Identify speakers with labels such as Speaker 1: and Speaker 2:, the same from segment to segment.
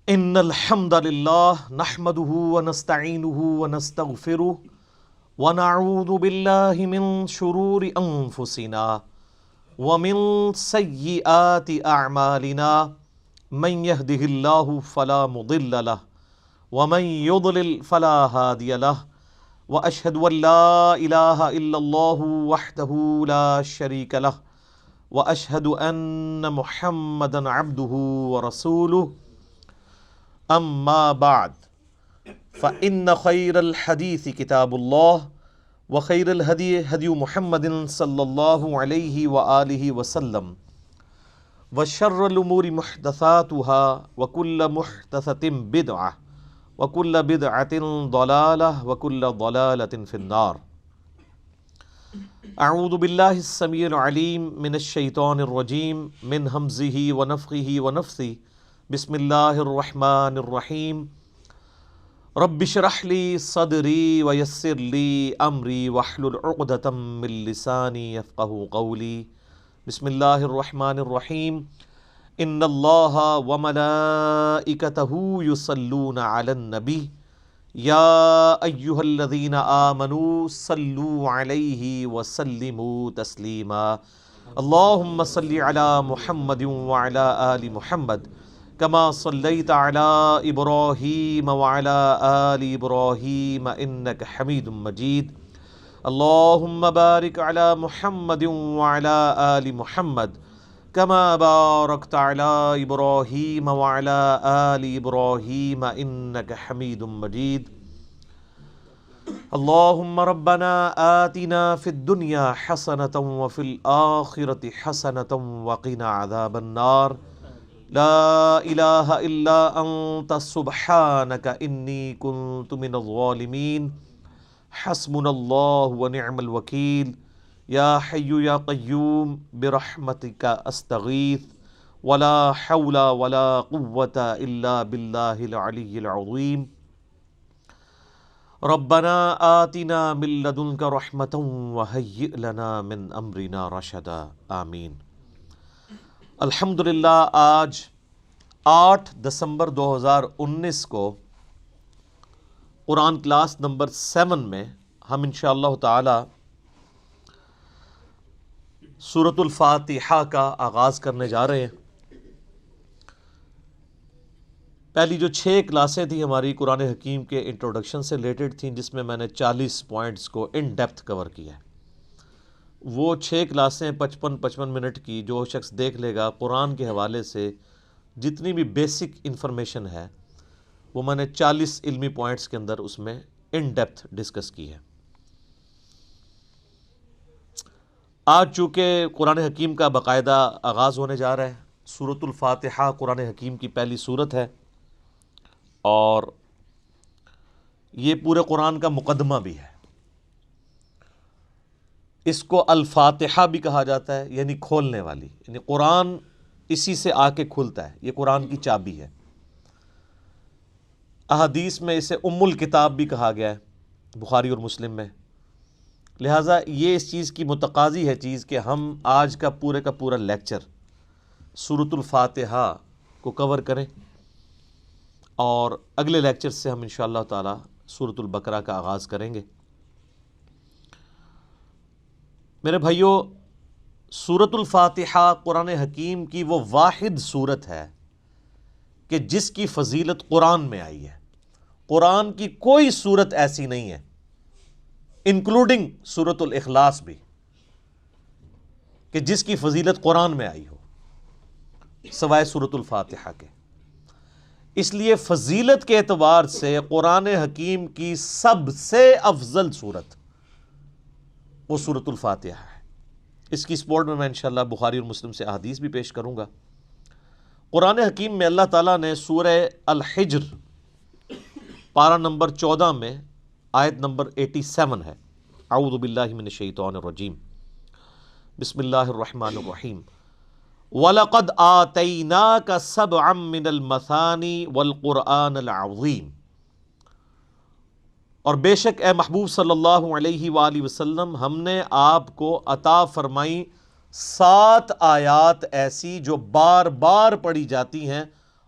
Speaker 1: ان الحمد للہ نحمده ونستعینه ونستغفره ونعوذ باللہ من شرور انفسنا ومن سیئات اعمالنا من يهده اللہ فلا مضل له ومن يضلل فلا هادی له واشهد ان لا الہ الا اللہ وحدہ لا شریک له واشهد ان محمدا عبدہ ورسولہ اما بعد فإن خیر الحدیث کتاب اللہ وخیر الہدی ہدی محمد صلی اللہ علیہ وآلہ وسلم وشر الامور محدثاتها وکل محدثۃ بدعہ وکل بدعۃ ضلالہ وکل ضلالۃ فی النار۔ اعوذ باللہ السمیع العلیم من الشیطان الرجیم من ہمزہ ونفخہ ونفثہ بسم اللہ الرحمن الرحیم رب اشرح لی صدری ویسر لی امری واحلل عقدۃ من لسانی یفقہوا قولی۔ بسم اللہ الرحمن الرحیم ان اللہ وملائکتہ یصلون علی النبی یا ایہا الذین آمنوا صلوا علیہ وسلموا تسلیما۔ اللہم صل علی محمد وعلی آل محمد کما صلیت علی ابراہیم وعلی آل ابراہیم انک حمید مجید۔ اللہم بارک علی محمد وعلی آل محمد کما بارکت علی ابراہیم وعلی آل ابراہیم انک حمید مجید۔ اللہم ربنا آتنا فی الدنیا حسنۃ وفی الآخرۃ حسنۃ وقنا عذاب النار۔ لا الہ الا انت سبحانک انی کنت من الظالمین۔ حسبنا اللہ ونعم الوکیل۔ یا حی یا قیوم برحمتک استغیث ولا حول ولا قوة الا باللہ العلی العظیم۔ ربنا آتنا من لدنک رحمۃ وہیئ لنا من امرنا رشدا۔ آمین۔ الحمدللہ آج 8 دسمبر 2019 کو قرآن کلاس نمبر 7 میں ہم انشاءاللہ تعالی سورۃ الفاتحہ کا آغاز کرنے جا رہے ہیں۔ پہلی جو 6 کلاسیں تھیں ہماری قرآن حکیم کے انٹروڈکشن سے ریلیٹڈ تھیں، جس میں میں نے 40 پوائنٹس کو ان ڈیپتھ کور کیا ہے۔ وہ 6 کلاسیں 55 منٹ کی جو شخص دیکھ لے گا، قرآن کے حوالے سے جتنی بھی بیسک انفارمیشن ہے وہ میں نے 40 علمی پوائنٹس کے اندر اس میں ان ڈیپتھ ڈسکس کی ہے۔ آج چونکہ قرآن حکیم کا باقاعدہ آغاز ہونے جا رہا ہے، سورۃ الفاتحہ قرآن حکیم کی پہلی سورت ہے اور یہ پورے قرآن کا مقدمہ بھی ہے۔ اس کو الفاتحہ بھی کہا جاتا ہے، یعنی کھولنے والی، یعنی قرآن اسی سے آ کے کھلتا ہے، یہ قرآن کی چابی ہے۔ احادیث میں اسے ام الکتاب بھی کہا گیا ہے، بخاری اور مسلم میں۔ لہٰذا یہ اس چیز کی متقاضی ہے چیز کہ ہم آج کا پورا لیکچر سورۃ الفاتحہ کو کور کریں، اور اگلے لیکچر سے ہم انشاءاللہ تعالی سورۃ البقرہ کا آغاز کریں گے۔ میرے بھائیو، سورۃ الفاتحہ قرآن حکیم کی وہ واحد سورت ہے کہ جس کی فضیلت قرآن میں آئی ہے۔ قرآن کی کوئی سورت ایسی نہیں ہے، انکلوڈنگ سورۃ الاخلاص بھی، کہ جس کی فضیلت قرآن میں آئی ہو سوائے سورۃ الفاتحہ کے۔ اس لیے فضیلت کے اعتبار سے قرآن حکیم کی سب سے افضل سورت وہ سورۃ الفاتحہ ہے۔ اس کی سپورٹ میں انشاءاللہ بخاری اور مسلم سے احادیث بھی پیش کروں گا۔ قرآن حکیم میں اللہ تعالیٰ نے سورہ الحجر پارہ نمبر 14 میں آیت نمبر 87 ہے، اعوذ باللہ من الشیطان الرجیم، بسم اللہ الرحمن الرحیم، وَلَقَدْ آتَيْنَاكَ سَبْعًا مِّنَ الْمَثَانِي وَالْقُرْآنَ الْعَظِيمِ، اور بے شک اے محبوب صلی اللہ علیہ وآلہ وسلم ہم نے آپ کو عطا فرمائی 7 آیات ایسی جو بار بار پڑھی جاتی ہیں،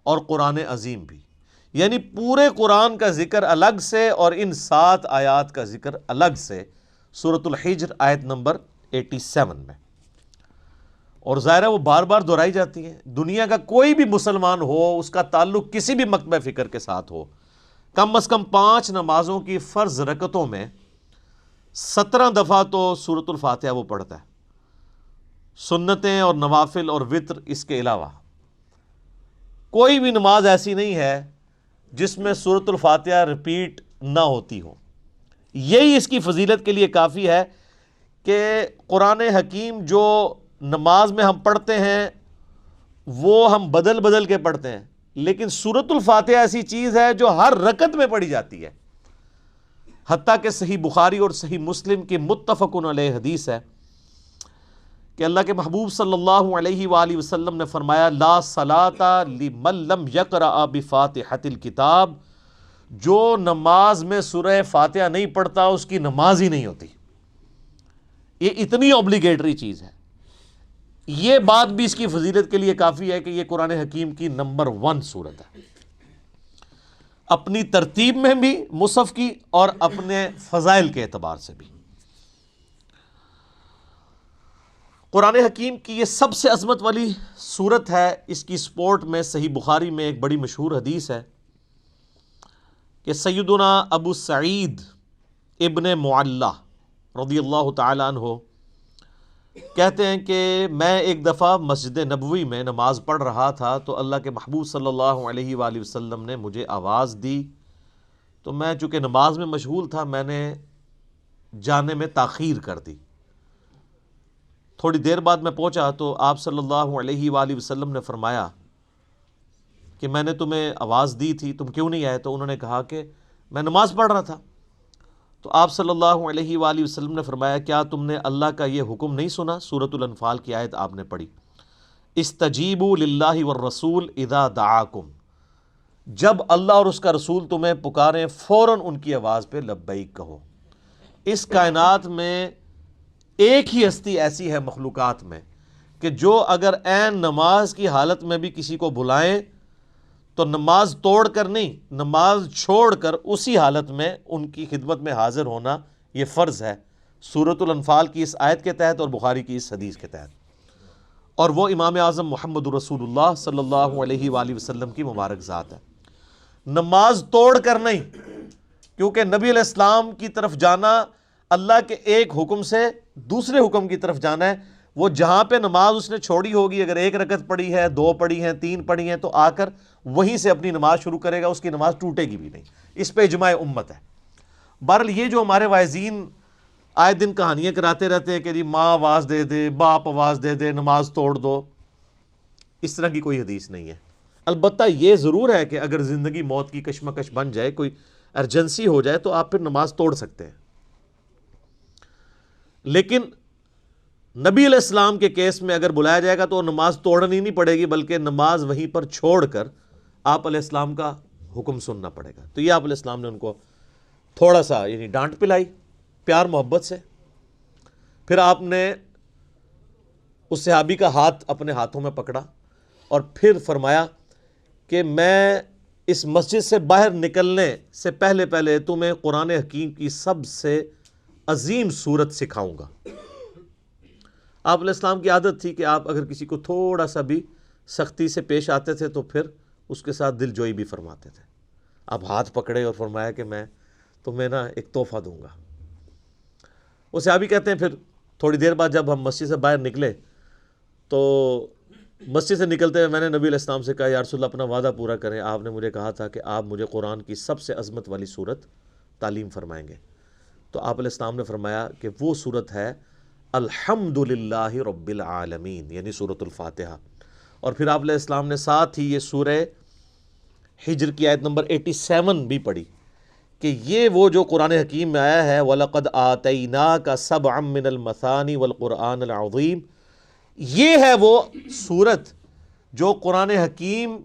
Speaker 1: اور قرآن عظیم بھی۔ یعنی پورے قرآن کا ذکر الگ سے اور ان 7 آیات کا ذکر الگ سے سورۃ الحجر آیت نمبر 87 میں، اور ظاہر ہے وہ بار بار دہرائی جاتی ہیں۔ دنیا کا کوئی بھی مسلمان ہو، اس کا تعلق کسی بھی مکتبہ فکر کے ساتھ ہو، کم از کم 5 نمازوں کی فرض رکعتوں میں 17 دفعہ تو سورۃ الفاتحہ وہ پڑھتا ہے، سنتیں اور نوافل اور وتر اس کے علاوہ۔ کوئی بھی نماز ایسی نہیں ہے جس میں سورۃ الفاتحہ ریپیٹ نہ ہوتی ہو۔ یہی اس کی فضیلت کے لیے کافی ہے کہ قرآن حکیم جو نماز میں ہم پڑھتے ہیں وہ ہم بدل بدل کے پڑھتے ہیں، لیکن سورۃ الفاتحہ ایسی چیز ہے جو ہر رکعت میں پڑھی جاتی ہے۔ حتیٰ کہ صحیح بخاری اور صحیح مسلم کی متفق علیہ حدیث ہے کہ اللہ کے محبوب صلی اللہ علیہ وآلہ وسلم نے فرمایا، لا صلاۃ لمن لم یقرأ بفاتحۃ الکتاب، جو نماز میں سورہ فاتحہ نہیں پڑھتا اس کی نماز ہی نہیں ہوتی۔ یہ اتنی اوبلیگیٹری چیز ہے۔ یہ بات بھی اس کی فضیلت کے لیے کافی ہے کہ یہ قرآن حکیم کی نمبر 1 سورت ہے، اپنی ترتیب میں بھی مصحف کی اور اپنے فضائل کے اعتبار سے بھی۔ قرآن حکیم کی یہ سب سے عظمت والی سورت ہے۔ اس کی سپورٹ میں صحیح بخاری میں ایک بڑی مشہور حدیث ہے کہ سیدنا ابو سعید ابن معلہ رضی اللہ تعالی عنہ کہتے ہیں کہ میں ایک دفعہ مسجد نبوی میں نماز پڑھ رہا تھا تو اللہ کے محبوب صلی اللہ علیہ وآلہ وسلم نے مجھے آواز دی، تو میں چونکہ نماز میں مشغول تھا میں نے جانے میں تاخیر کر دی۔ تھوڑی دیر بعد میں پہنچا تو آپ صلی اللہ علیہ وآلہ وسلم نے فرمایا کہ میں نے تمہیں آواز دی تھی، تم کیوں نہیں آئے؟ تو انہوں نے کہا کہ میں نماز پڑھ رہا تھا۔ تو آپ صلی اللہ علیہ وآلہ وسلم نے فرمایا، کیا تم نے اللہ کا یہ حکم نہیں سنا؟ سورۃ الانفال کی آیت آپ نے پڑھی، استجیبوا للہ والرسول اذا دعاکم، جب اللہ اور اس کا رسول تمہیں پکاریں فوراً ان کی آواز پہ لبیک کہو۔ اس کائنات میں ایک ہی ہستی ایسی ہے مخلوقات میں کہ جو اگر عین نماز کی حالت میں بھی کسی کو بلائیں تو نماز توڑ کر نہیں، نماز چھوڑ کر اسی حالت میں ان کی خدمت میں حاضر ہونا یہ فرض ہے، سورۃ الانفال کی اس آیت کے تحت اور بخاری کی اس حدیث کے تحت، اور وہ امام اعظم محمد رسول اللہ صلی اللہ علیہ وآلہ وسلم کی مبارک ذات ہے۔ نماز توڑ کر نہیں، کیونکہ نبی علیہ السلام کی طرف جانا اللہ کے ایک حکم سے دوسرے حکم کی طرف جانا ہے۔ وہ جہاں پہ نماز اس نے چھوڑی ہوگی، اگر 1 رکعت پڑھی ہے، 2 پڑھی ہیں، 3 پڑھی ہیں، تو آ کر وہیں سے اپنی نماز شروع کرے گا، اس کی نماز ٹوٹے گی بھی نہیں۔ اس پہ اجماع امت ہے۔ بہرحال یہ جو ہمارے واعظین آئے دن کہانیاں کراتے رہتے ہیں کہ جی ماں آواز دے دے، باپ آواز دے دے، نماز توڑ دو، اس طرح کی کوئی حدیث نہیں ہے۔ البتہ یہ ضرور ہے کہ اگر زندگی موت کی کشمکش بن جائے، کوئی ایمرجنسی ہو جائے، تو آپ پھر نماز توڑ سکتے ہیں، لیکن نبی علیہ السلام کے کیس میں اگر بلایا جائے گا تو نماز توڑنی نہیں پڑے گی، بلکہ نماز وہیں پر چھوڑ کر آپ علیہ السلام کا حکم سننا پڑے گا۔ تو یہ آپ علیہ السلام نے ان کو تھوڑا سا یعنی ڈانٹ پلائی پیار محبت سے۔ پھر آپ نے اس صحابی کا ہاتھ اپنے ہاتھوں میں پکڑا اور پھر فرمایا کہ میں اس مسجد سے باہر نکلنے سے پہلے تمہیں قرآن حکیم کی سب سے عظیم صورت سکھاؤں گا۔ آپ علیہ السلام کی عادت تھی کہ آپ اگر کسی کو تھوڑا سا بھی سختی سے پیش آتے تھے تو پھر اس کے ساتھ دل جوئی بھی فرماتے تھے۔ آپ ہاتھ پکڑے اور فرمایا کہ میں تمہیں ایک تحفہ دوں گا۔ وہ صحابی کہتے ہیں پھر تھوڑی دیر بعد جب ہم مسجد سے باہر نکلے تو مسجد سے نکلتے ہوئے میں نے نبی علیہ السلام سے کہا، یا رسول اللہ اپنا وعدہ پورا کریں، آپ نے مجھے کہا تھا کہ آپ مجھے قرآن کی سب سے عظمت والی صورت تعلیم فرمائیں گے۔ تو آپ علیہ السلام نے فرمایا کہ وہ صورت ہے الحمد للہ رب العالمین، یعنی سورۃ الفاتحہ۔ اور پھر آپ علیہ السلام نے ساتھ ہی یہ سورہ حجر کی آیت نمبر 87 بھی پڑھی کہ یہ وہ جو قرآن حکیم میں آیا ہے وَلَقَدْ آتَيْنَاكَ سَبْعًا مِّنَ الْمَثَانِي وَالْقُرْآنَ الْعَظِيمِ، یہ ہے وہ صورت جو قرآن حکیم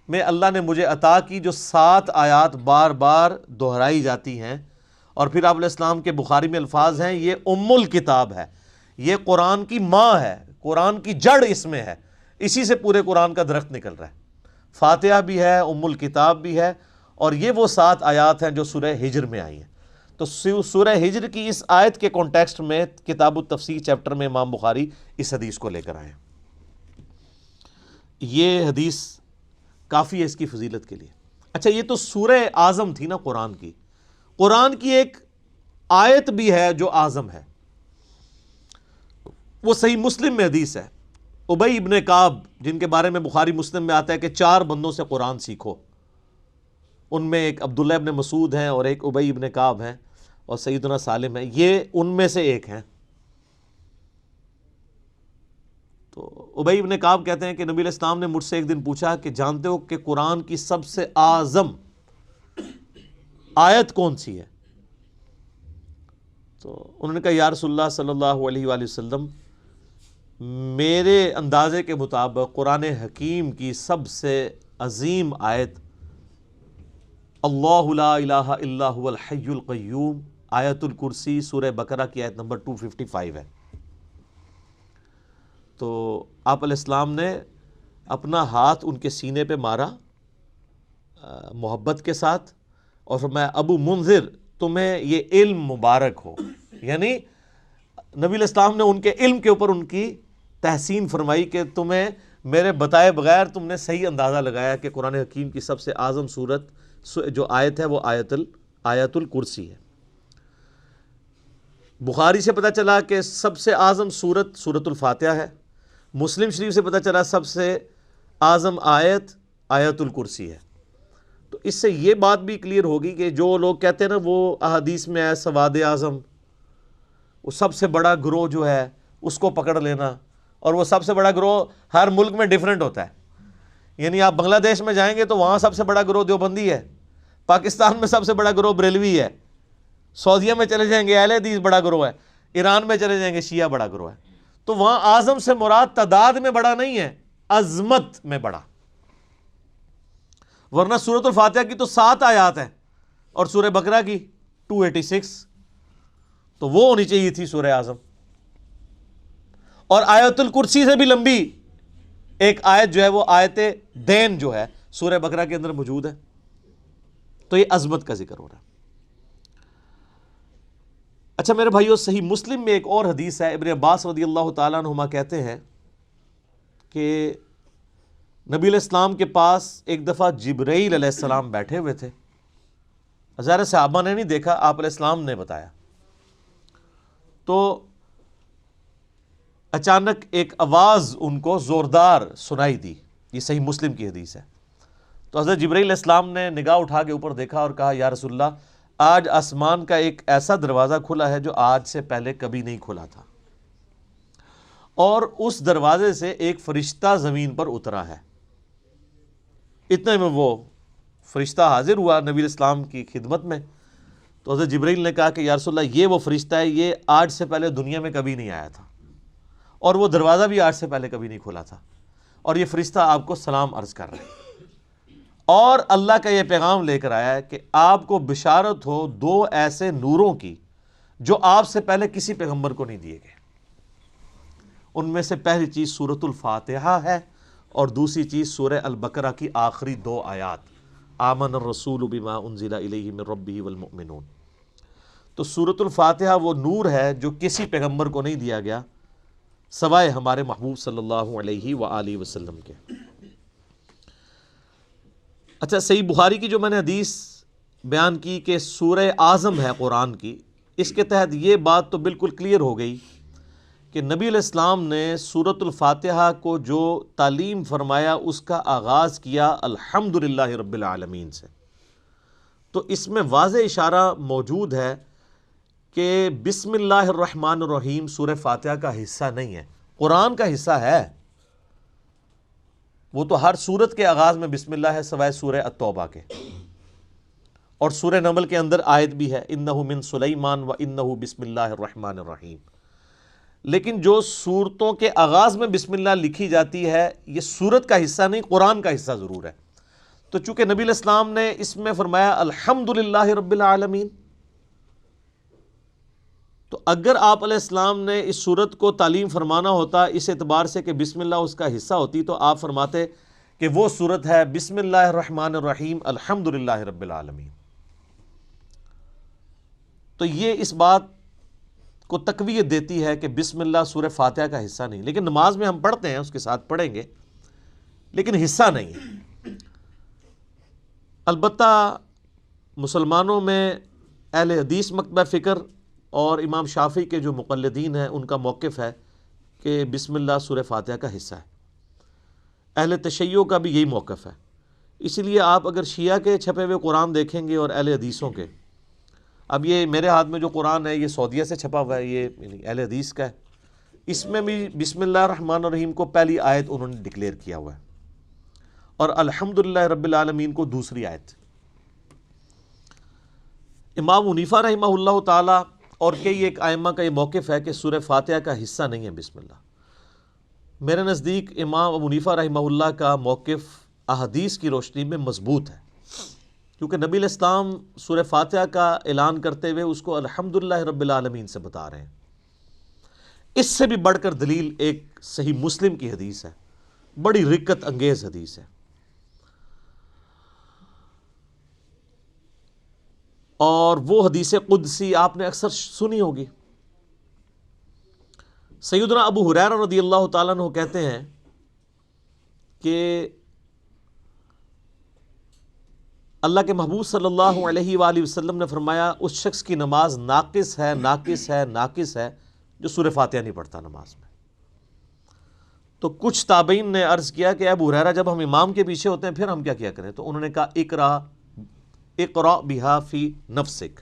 Speaker 1: میں اللہ نے مجھے عطا کی، جو 7 آیات بار بار دہرائی جاتی ہیں۔ اور پھر آپ علیہ السلام کے بخاری میں الفاظ ہیں، یہ ام الکتاب ہے، یہ قرآن کی ماں ہے، قرآن کی جڑ اس میں ہے، اسی سے پورے قرآن کا درخت نکل رہا ہے۔ فاتحہ بھی ہے، ام الکتاب بھی ہے، اور یہ وہ 7 آیات ہیں جو سورہ ہجر میں آئی ہیں۔ تو سورہ ہجر کی اس آیت کے کانٹیکسٹ میں کتاب التفسیر چیپٹر میں امام بخاری اس حدیث کو لے کر آئے ہیں۔ یہ حدیث کافی ہے اس کی فضیلت کے لیے۔ اچھا، یہ تو سورہ اعظم تھی نا قرآن کی۔ قرآن کی ایک آیت بھی ہے جو اعظم ہے، وہ صحیح مسلم میں حدیث ہے۔ ابی ابن کعب، جن کے بارے میں بخاری مسلم میں آتا ہے کہ 4 بندوں سے قرآن سیکھو، ان میں ایک عبداللہ ابن مسعود ہیں اور ایک ابی ابن کعب ہیں اور سیدنا سالم ہیں، یہ ان میں سے ایک ہیں۔ تو ابی ابن کعب کہتے ہیں کہ نبی علیہ السلام نے مجھ سے ایک دن پوچھا کہ جانتے ہو کہ قرآن کی سب سے اعظم آیت کون سی ہے؟ تو انہوں نے کہا یا رسول اللہ صلی اللہ علیہ وآلہ وسلم، میرے اندازے کے مطابق قرآن حکیم کی سب سے عظیم آیت اللہ لا الہ الا هو الحی القیوم، آیت الکرسی، سورہ بقرہ کی آیت نمبر 255 ہے۔ تو آپ علیہ السلام نے اپنا ہاتھ ان کے سینے پہ مارا محبت کے ساتھ اور فرمایا ابو منذر، تمہیں یہ علم مبارک ہو۔ یعنی نبی علیہ السلام نے ان کے علم کے اوپر ان کی تحسین فرمائی کہ تمہیں میرے بتائے بغیر تم نے صحیح اندازہ لگایا کہ قرآن حکیم کی سب سے اعظم سورت جو آیت ہے وہ آیت الکرسی ہے۔ بخاری سے پتہ چلا کہ سب سے اعظم سورت سورۃ الفاتحہ ہے، مسلم شریف سے پتہ چلا سب سے اعظم آیت الکرسی ہے۔ تو اس سے یہ بات بھی کلیئر ہوگی کہ جو لوگ کہتے ہیں نا وہ احادیث میں ہے سواد اعظم، وہ سب سے بڑا گروہ جو ہے اس کو پکڑ لینا، اور وہ سب سے بڑا گروہ ہر ملک میں ڈیفرنٹ ہوتا ہے۔ یعنی آپ بنگلہ دیش میں جائیں گے تو وہاں سب سے بڑا گروہ دیوبندی ہے، پاکستان میں سب سے بڑا گروہ بریلوی ہے، سعودیہ میں چلے جائیں گے اہل حدیث بڑا گروہ ہے، ایران میں چلے جائیں گے شیعہ بڑا گروہ ہے۔ تو وہاں اعظم سے مراد تعداد میں بڑا نہیں ہے، عظمت میں بڑا۔ ورنہ سورۃ الفاتحہ کی تو 7 آیات ہیں اور سورہ بقرہ کی 286، تو وہ ہونی چاہیے تھی سورہ اعظم۔ اور آیت الکرسی سے بھی لمبی ایک آیت جو ہے وہ آیت دین جو ہے سورہ بقرہ کے اندر موجود ہے۔ تو یہ عظمت کا ذکر ہو رہا ہے۔ اچھا میرے بھائیو، صحیح مسلم میں ایک اور حدیث ہے، ابن عباس رضی اللہ تعالیٰ عنہما کہتے ہیں کہ نبی علیہ السلام کے پاس ایک دفعہ جبرائیل علیہ السلام بیٹھے ہوئے تھے۔ ظاہر صحابہ نے نہیں دیکھا، آپ علیہ السلام نے بتایا۔ تو اچانک ایک آواز ان کو زوردار سنائی دی، یہ صحیح مسلم کی حدیث ہے۔ تو حضرت جبرائیل علیہ السلام نے نگاہ اٹھا کے اوپر دیکھا اور کہا یا رسول اللہ، آج آسمان کا ایک ایسا دروازہ کھلا ہے جو آج سے پہلے کبھی نہیں کھلا تھا، اور اس دروازے سے ایک فرشتہ زمین پر اترا ہے۔ اتنے میں وہ فرشتہ حاضر ہوا نبی علیہ السلام کی خدمت میں۔ تو حضرت جبرائیل نے کہا کہ یا رسول اللہ، یہ وہ فرشتہ ہے، یہ آج سے پہلے دنیا میں کبھی نہیں آیا تھا، اور وہ دروازہ بھی آج سے پہلے کبھی نہیں کھلا تھا، اور یہ فرشتہ آپ کو سلام عرض کر رہا ہے، اور اللہ کا یہ پیغام لے کر آیا ہے کہ آپ کو بشارت ہو 2 ایسے نوروں کی جو آپ سے پہلے کسی پیغمبر کو نہیں دیے گئے۔ ان میں سے پہلی چیز سورۃ الفاتحہ ہے، اور دوسری چیز سورہ البقرہ کی آخری 2 آیات، آمن الرسول بما انزل الیہ من ربہ والمؤمنون۔ تو سورۃ الفاتحہ وہ نور ہے جو کسی پیغمبر کو نہیں دیا گیا سوائے ہمارے محبوب صلی اللہ علیہ وآلہ وسلم کے۔ اچھا، صحیح بخاری کی جو میں نے حدیث بیان کی کہ سورہ اعظم ہے قرآن کی، اس کے تحت یہ بات تو بالکل کلیئر ہو گئی کہ نبی علیہ السلام نے سورۃ الفاتحہ کو جو تعلیم فرمایا اس کا آغاز کیا الحمدللہ رب العالمین سے۔ تو اس میں واضح اشارہ موجود ہے کہ بسم اللہ الرحمن الرحیم سورہ فاتحہ کا حصہ نہیں ہے، قرآن کا حصہ ہے۔ وہ تو ہر سورت کے آغاز میں بسم اللہ ہے سوائے سورہ التوبہ کے، اور سورہ نمل کے اندر آیت بھی ہے انہ من سلیمان و انہ بسم اللہ الرحمن الرحیم۔ لیکن جو سورتوں کے آغاز میں بسم اللہ لکھی جاتی ہے یہ سورت کا حصہ نہیں، قرآن کا حصہ ضرور ہے۔ تو چونکہ نبی علیہ السلام نے اس میں فرمایا الحمدللہ رب العالمین، تو اگر آپ علیہ السلام نے اس سورت کو تعلیم فرمانا ہوتا اس اعتبار سے کہ بسم اللہ اس کا حصہ ہوتی، تو آپ فرماتے کہ وہ صورت ہے بسم اللہ الرحمن الرحیم الحمدللہ رب العالمین. تو یہ اس بات کو تقویت دیتی ہے کہ بسم اللہ سورہ فاتحہ کا حصہ نہیں. لیکن نماز میں ہم پڑھتے ہیں، اس کے ساتھ پڑھیں گے، لیکن حصہ نہیں ہے. البتہ مسلمانوں میں اہل حدیث مکتبہ فکر اور امام شافعی کے جو مقلدین ہیں ان کا موقف ہے کہ بسم اللہ سورہ فاتحہ کا حصہ ہے. اہل تشیع کا بھی یہی موقف ہے. اسی لیے آپ اگر شیعہ کے چھپے ہوئے قرآن دیکھیں گے اور اہل حدیثوں کے، اب یہ میرے ہاتھ میں جو قرآن ہے یہ سعودیہ سے چھپا ہوا ہے، یہ اہل حدیث کا ہے. اس میں بھی بسم اللہ الرحمن الرحیم کو پہلی آیت انہوں نے ڈکلیئر کیا ہوا ہے، اور الحمدللہ رب العالمین کو دوسری آیت. امام حنیفہ رحمہ اللہ تعالی اور کئی ایک ائمہ کا یہ موقف ہے کہ سورہ فاتحہ کا حصہ نہیں ہے بسم اللہ. میرے نزدیک امام ابو حنیفہ رحمہ اللہ کا موقف احادیث کی روشنی میں مضبوط ہے، کیونکہ نبی علیہ السلام سورہ فاتحہ کا اعلان کرتے ہوئے اس کو الحمدللہ رب العالمین سے بتا رہے ہیں. اس سے بھی بڑھ کر دلیل ایک صحیح مسلم کی حدیث ہے، بڑی رکت انگیز حدیث ہے، اور وہ حدیث قدسی آپ نے اکثر سنی ہوگی. سیدنا ابو ہریرہ رضی اللہ تعالیٰ عنہ کہتے ہیں کہ اللہ کے محبوب صلی اللہ علیہ وآلہ وسلم نے فرمایا اس شخص کی نماز ناقص ہے، ناقص ہے، ناقص ہے جو سورہ فاتحہ نہیں پڑھتا نماز میں. تو کچھ تابعین نے عرض کیا کہ ابو ہریرہ جب ہم امام کے پیچھے ہوتے ہیں پھر ہم کیا کریں؟ تو انہوں نے کہا اقرأ بہا فی نفسک،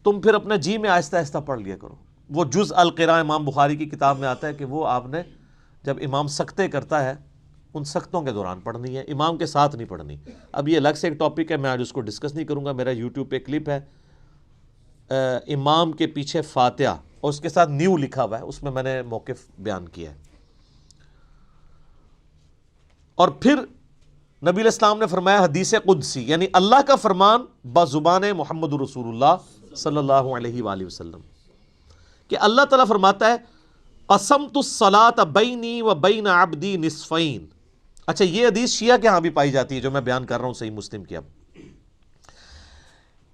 Speaker 1: تم پھر اپنے جی میں آہستہ آہستہ پڑھ لیا کرو. وہ جز القراء امام بخاری کی کتاب میں آتا ہے کہ وہ آپ نے جب امام سکتے کرتا ہے ان سختوں کے دوران پڑھنی ہے، امام کے ساتھ نہیں پڑھنی. اب یہ الگ سے ایک ٹاپک ہے، میں آج اس کو ڈسکس نہیں کروں گا. میرا یوٹیوب پہ کلپ ہے امام کے پیچھے فاتحہ اور اس کے ساتھ نیو لکھا ہوا ہے، اس میں نے موقف بیان کیا ہے. اور پھر نبی علیہ السلام نے فرمایا حدیث قدسی، یعنی اللہ کا فرمان بزبان محمد رسول اللہ صلی اللہ علیہ وآلہ وسلم، کہ اللہ تعالیٰ فرماتا ہے قسمت الصلاۃ بینی و بین عبدی نصفین. اچھا، یہ حدیث شیعہ کے ہاں بھی پائی جاتی ہے جو میں بیان کر رہا ہوں صحیح مسلم کی، اب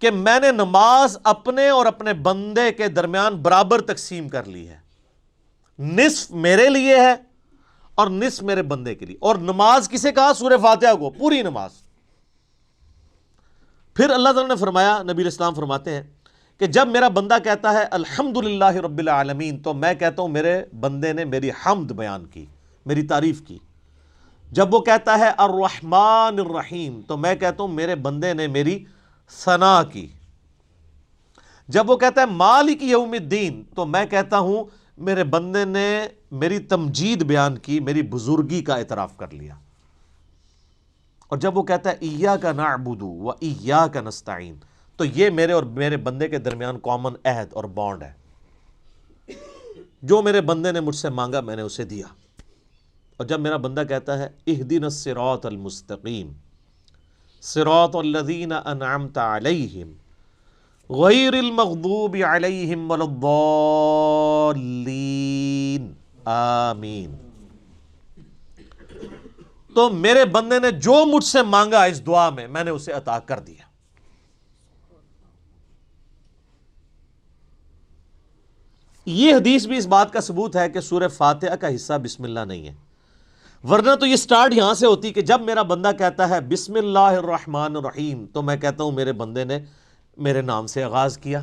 Speaker 1: کہ میں نے نماز اپنے اور اپنے بندے کے درمیان برابر تقسیم کر لی ہے، نصف میرے لیے ہے اور نصف میرے بندے کے لیے. اور نماز کسے کہا؟ سورہ فاتحہ کو، پوری نماز. پھر اللہ تعالیٰ نے فرمایا، نبی علیہ السلام فرماتے ہیں کہ جب میرا بندہ کہتا ہے الحمدللہ رب العالمین تو میں کہتا ہوں میرے بندے نے میری حمد بیان کی، میری تعریف کی. جب وہ کہتا ہے الرحمن الرحیم تو میں کہتا ہوں میرے بندے نے میری ثنا کی. جب وہ کہتا ہے مالک یوم الدین تو میں کہتا ہوں میرے بندے نے میری تمجید بیان کی، میری بزرگی کا اعتراف کر لیا. اور جب وہ کہتا ہے ایاک نعبد و ایاک نستعین تو یہ میرے اور میرے بندے کے درمیان کامن عہد اور بانڈ ہے. جو میرے بندے نے مجھ سے مانگا میں نے اسے دیا. اور جب میرا بندہ کہتا ہے اہدنا الصراط المستقیم صراط الذین انعمت علیہم غیر المغضوب علیہم ولا الضالین آمین، تو میرے بندے نے جو مجھ سے مانگا اس دعا میں نے اسے عطا کر دیا. یہ حدیث بھی اس بات کا ثبوت ہے کہ سورہ فاتحہ کا حصہ بسم اللہ نہیں ہے، ورنہ تو یہ سٹارٹ یہاں سے ہوتی کہ جب میرا بندہ کہتا ہے بسم اللہ الرحمن الرحیم تو میں کہتا ہوں میرے بندے نے میرے نام سے آغاز کیا.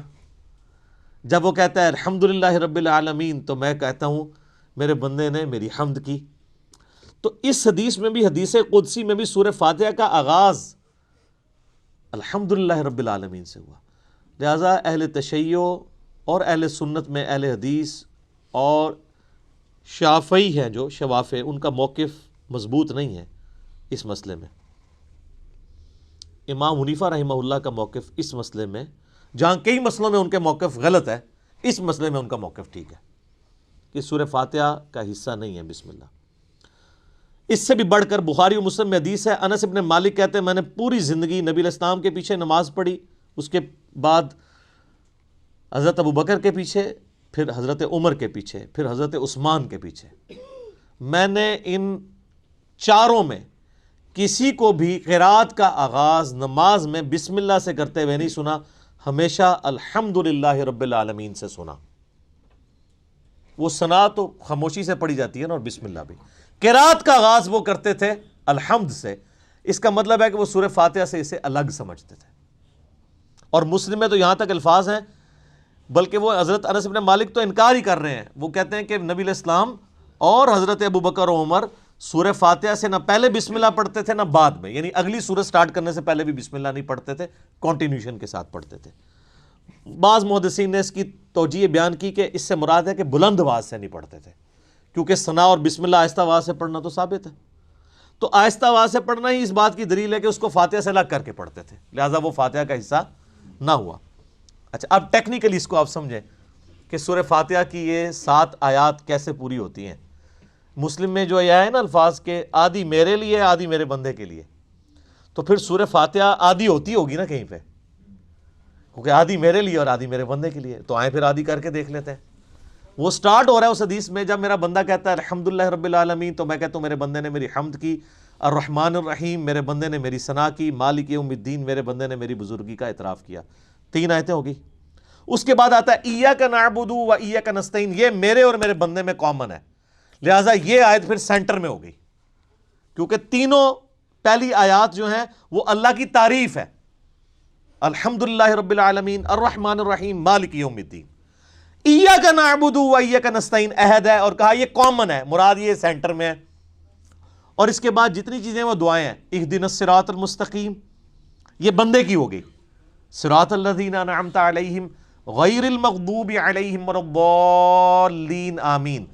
Speaker 1: جب وہ کہتا ہے الحمدللہ رب العالمین تو میں کہتا ہوں میرے بندے نے میری حمد کی. تو اس حدیث میں بھی، حدیث قدسی میں بھی سورہ فاتحہ کا آغاز الحمدللہ رب العالمین سے ہوا. لہذا اہل تشیع اور اہل سنت میں اہل حدیث اور شافعی ہیں جو شوافع، ان کا موقف مضبوط نہیں ہے اس مسئلے میں. امام حنیفہ رحمہ اللہ کا موقف اس مسئلے میں، جہاں کئی مسئلوں میں ان کے موقف غلط ہے، اس مسئلے میں ان کا موقف ٹھیک ہے کہ سورہ فاتحہ کا حصہ نہیں ہے بسم اللہ. اس سے بھی بڑھ کر بخاری و مسلم میں حدیث ہے، انس ابن مالک کہتے ہیں میں نے پوری زندگی نبی علیہ السلام کے پیچھے نماز پڑھی، اس کے بعد حضرت ابو بکر کے پیچھے، پھر حضرت عمر کے پیچھے، پھر حضرت عثمان کے پیچھے. میں نے ان چاروں میں کسی کو بھی قرات کا آغاز نماز میں بسم اللہ سے کرتے ہوئے نہیں سنا، ہمیشہ الحمدللہ رب العالمین سے سنا۔ وہ ثنا تو خاموشی سے پڑھی جاتی ہے نا، اور بسم اللہ بھی۔ قرات کا آغاز وہ کرتے تھے الحمد سے، اس کا مطلب ہے کہ وہ سورہ فاتحہ سے اسے الگ سمجھتے تھے۔ اور مسلم میں تو یہاں تک الفاظ ہیں، بلکہ وہ حضرت انس بن مالک تو انکار ہی کر رہے ہیں، وہ کہتے ہیں کہ نبی علیہ السلام اور حضرت ابوبکر و عمر سورہ فاتحہ سے نہ پہلے بسم اللہ پڑھتے تھے نہ بعد میں، یعنی اگلی سورہ سٹارٹ کرنے سے پہلے بھی بسم اللہ نہیں پڑھتے تھے، کنٹینیوشن کے ساتھ پڑھتے تھے۔ بعض محدثین نے اس کی توجیہ بیان کی کہ اس سے مراد ہے کہ بلند آواز سے نہیں پڑھتے تھے، کیونکہ ثنا اور بسم اللہ آہستہ آواز سے پڑھنا تو ثابت ہے، تو آہستہ آواز سے پڑھنا ہی اس بات کی دلیل ہے کہ اس کو فاتحہ سے الگ کر کے پڑھتے تھے، لہٰذا وہ فاتحہ کا حصہ نہ ہوا۔ اچھا، اب ٹیکنیکلی اس کو آپ سمجھیں کہ سورہ فاتحہ کی یہ 7 آیات کیسے پوری ہوتی ہیں۔ مسلم میں جو یہ ہے نا الفاظ کے آدھی میرے لیے آدھی میرے بندے کے لیے، تو پھر سورہ فاتحہ آدھی ہوتی ہوگی نا کہیں پہ، کیونکہ آدھی میرے لیے اور آدھی میرے بندے کے لیے، تو آئیں پھر آدھی کر کے دیکھ لیتے ہیں۔ وہ سٹارٹ ہو رہا ہے اس حدیث میں، جب میرا بندہ کہتا ہے الحمدللہ رب العالمین، تو میں کہتا ہوں میرے بندے نے میری حمد کی، الرحمن الرحیم میرے بندے نے میری ثنا کی، مالک یوم الدین میرے بندے نے میری بزرگی کا اعتراف کیا۔ 3 آیتیں ہوگی۔ اس کے بعد آتا ہے ایاک نعبد و ایاک نستعین، یہ میرے اور میرے بندے میں کامن ہے، لہٰذا یہ آیت پھر سینٹر میں ہو گئی، کیونکہ تینوں پہلی آیات جو ہیں وہ اللہ کی تعریف ہے، الحمدللہ رب العالمین، الرحمن الرحیم، مالک یوم الدین۔ ایاک نعبد و ایاک نستعین عہد ہے، اور کہا یہ کامن ہے، مراد یہ سینٹر میں ہے۔ اور اس کے بعد جتنی چیزیں وہ دعائیں ہیں، اہدنا الصراط المستقیم، یہ بندے کی ہو گئی، صراط الذین انعمت علیہم غیر المغضوب علیہم ولا الضالین آمین۔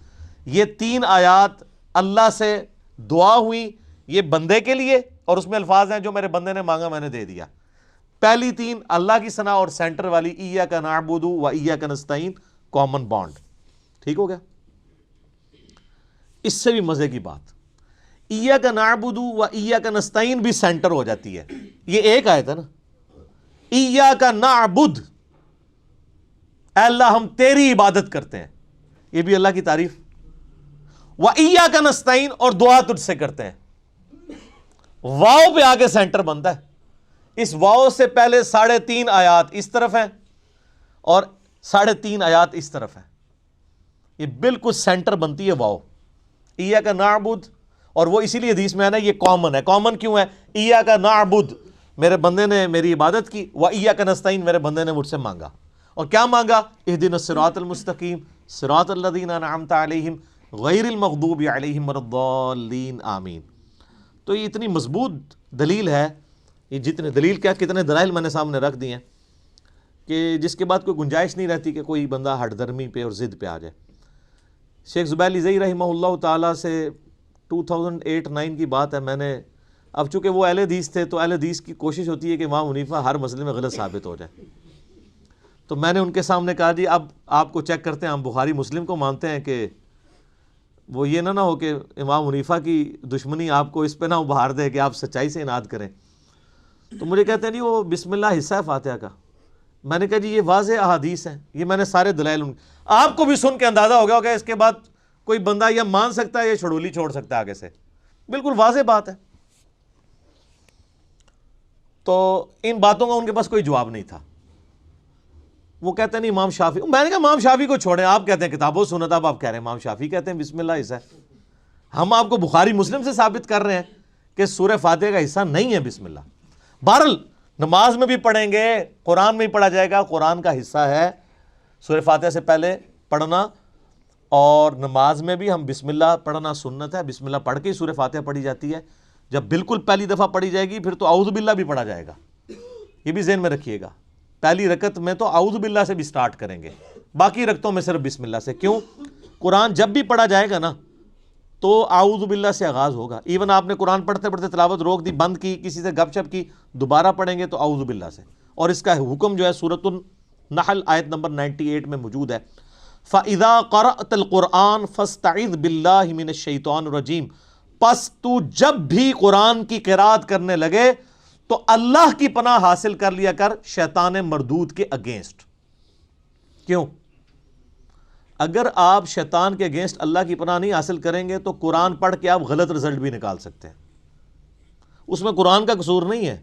Speaker 1: یہ 3 آیات اللہ سے دعا ہوئی، یہ بندے کے لیے، اور اس میں الفاظ ہیں جو میرے بندے نے مانگا میں نے دے دیا۔ پہلی 3 اللہ کی ثنا، اور سینٹر والی ایاک نعبد و ایاک نستعین کامن بانڈ۔ ٹھیک ہو گیا؟ اس سے بھی مزے کی بات، ایاک نعبد و ایاک نستعین بھی سینٹر ہو جاتی ہے، یہ ایک آیت ہے نا، ایاک نعبد، اے اللہ ہم تیری عبادت کرتے ہیں، یہ بھی اللہ کی تعریف، و ایاک نستعین، اور دعا تجھ سے کرتے ہیں۔ واؤ پہ آگے سینٹر بنتا ہے، اس واؤ سے پہلے 3.5 آیات اس طرف ہیں اور 3.5 آیات اس طرف ہیں، یہ بالکل سینٹر بنتی ہے واؤ، ایاک نعبد، اور وہ اسی لیے حدیث میں ہے نا یہ کامن ہے۔ کامن کیوں ہے؟ ایاک نعبد میرے بندے نے میری عبادت کی، و ایاک نستعین میرے بندے نے مجھ سے مانگا، اور کیا مانگا؟ اہدنا الصراط المستقیم صراط الذین انعمت علیہم غیر المغضوب علیہم ولا الضالین آمین۔ تو یہ اتنی مضبوط دلیل ہے، یہ جتنے دلیل کیا کتنے دلائل میں نے سامنے رکھ دی ہیں کہ جس کے بعد کوئی گنجائش نہیں رہتی کہ کوئی بندہ ہٹ درمی پہ اور ضد پہ آ جائے۔ شیخ زبیر زئی رحمہ اللہ تعالیٰ سے 2008-9 کی بات ہے، میں نے، اب چونکہ وہ اہل حدیث تھے تو اہل حدیث کی کوشش ہوتی ہے کہ امام حنیفہ ہر مسئلے میں غلط ثابت ہو جائے، تو میں نے ان کے سامنے کہا جی اب آپ کو چیک کرتے ہیں، ہم بخاری مسلم کو مانتے ہیں کہ وہ یہ نہ ہو کہ امام حنیفہ کی دشمنی آپ کو اس پہ نہ ابھار دے کہ آپ سچائی سے اناد کریں۔ تو مجھے کہتے ہیں جی وہ بسم اللہ حصہ ہے فاتحہ کا۔ میں نے کہا جی یہ واضح احادیث ہیں، یہ میں نے سارے دلائل آپ کو بھی سن کے اندازہ ہو گیا ہوگا، اس کے بعد کوئی بندہ یا مان سکتا ہے یا چھڑولی چھوڑ سکتا ہے آگے سے، بالکل واضح بات ہے۔ تو ان باتوں کا ان کے پاس کوئی جواب نہیں تھا۔ وہ کہتے ہیں نہیں امام شافعی، میں نے کہا امام شافعی کو چھوڑیں، آپ کہتے ہیں کتاب و سنت، اب آپ کہہ رہے ہیں امام شافعی کہتے ہیں بسم اللہ حصہ ہے۔ ہم آپ کو بخاری مسلم سے ثابت کر رہے ہیں کہ سورہ فاتحہ کا حصہ نہیں ہے بسم اللہ۔ بہرحال نماز میں بھی پڑھیں گے، قرآن میں بھی پڑھا جائے گا، قرآن کا حصہ ہے سورہ فاتحہ سے پہلے پڑھنا، اور نماز میں بھی ہم بسم اللہ پڑھنا سنت ہے، بسم اللہ پڑھ کے ہی سورہ فاتحہ پڑھی جاتی ہے۔ جب بالکل پہلی دفعہ پڑھی جائے گی پھر تو اعوذ باللہ بھی پڑھا جائے گا، یہ بھی ذہن میں رکھیے گا۔ پہلی رکعت میں تو اعوذ باللہ سے بھی سٹارٹ کریں گے، باقی رکعتوں میں صرف بسم اللہ سے۔ کیوں؟ قرآن جب بھی پڑھا جائے گا نا تو اعوذ باللہ سے آغاز ہوگا، ایون آپ نے قرآن پڑھتے پڑھتے تلاوت روک دی، بند کی، کسی سے گپ شپ کی، دوبارہ پڑھیں گے تو اعوذ باللہ سے۔ اور اس کا حکم جو ہے سورۃ النحل آیت نمبر 98 میں موجود ہے، فَإِذَا قَرَأْتَ الْقُرْآنَ فَاسْتَعِذْ بِاللَّهِ مِنَ الشَّيْطَانِ الرَّجِيمِ، پس تو جب بھی قرآن کی قرات کرنے لگے تو اللہ کی پناہ حاصل کر لیا کر شیطان مردود کے اگینسٹ۔ کیوں؟ اگر آپ شیطان کے اگینسٹ اللہ کی پناہ نہیں حاصل کریں گے تو قرآن پڑھ کے آپ غلط رزلٹ بھی نکال سکتے ہیں، اس میں قرآن کا قصور نہیں ہے۔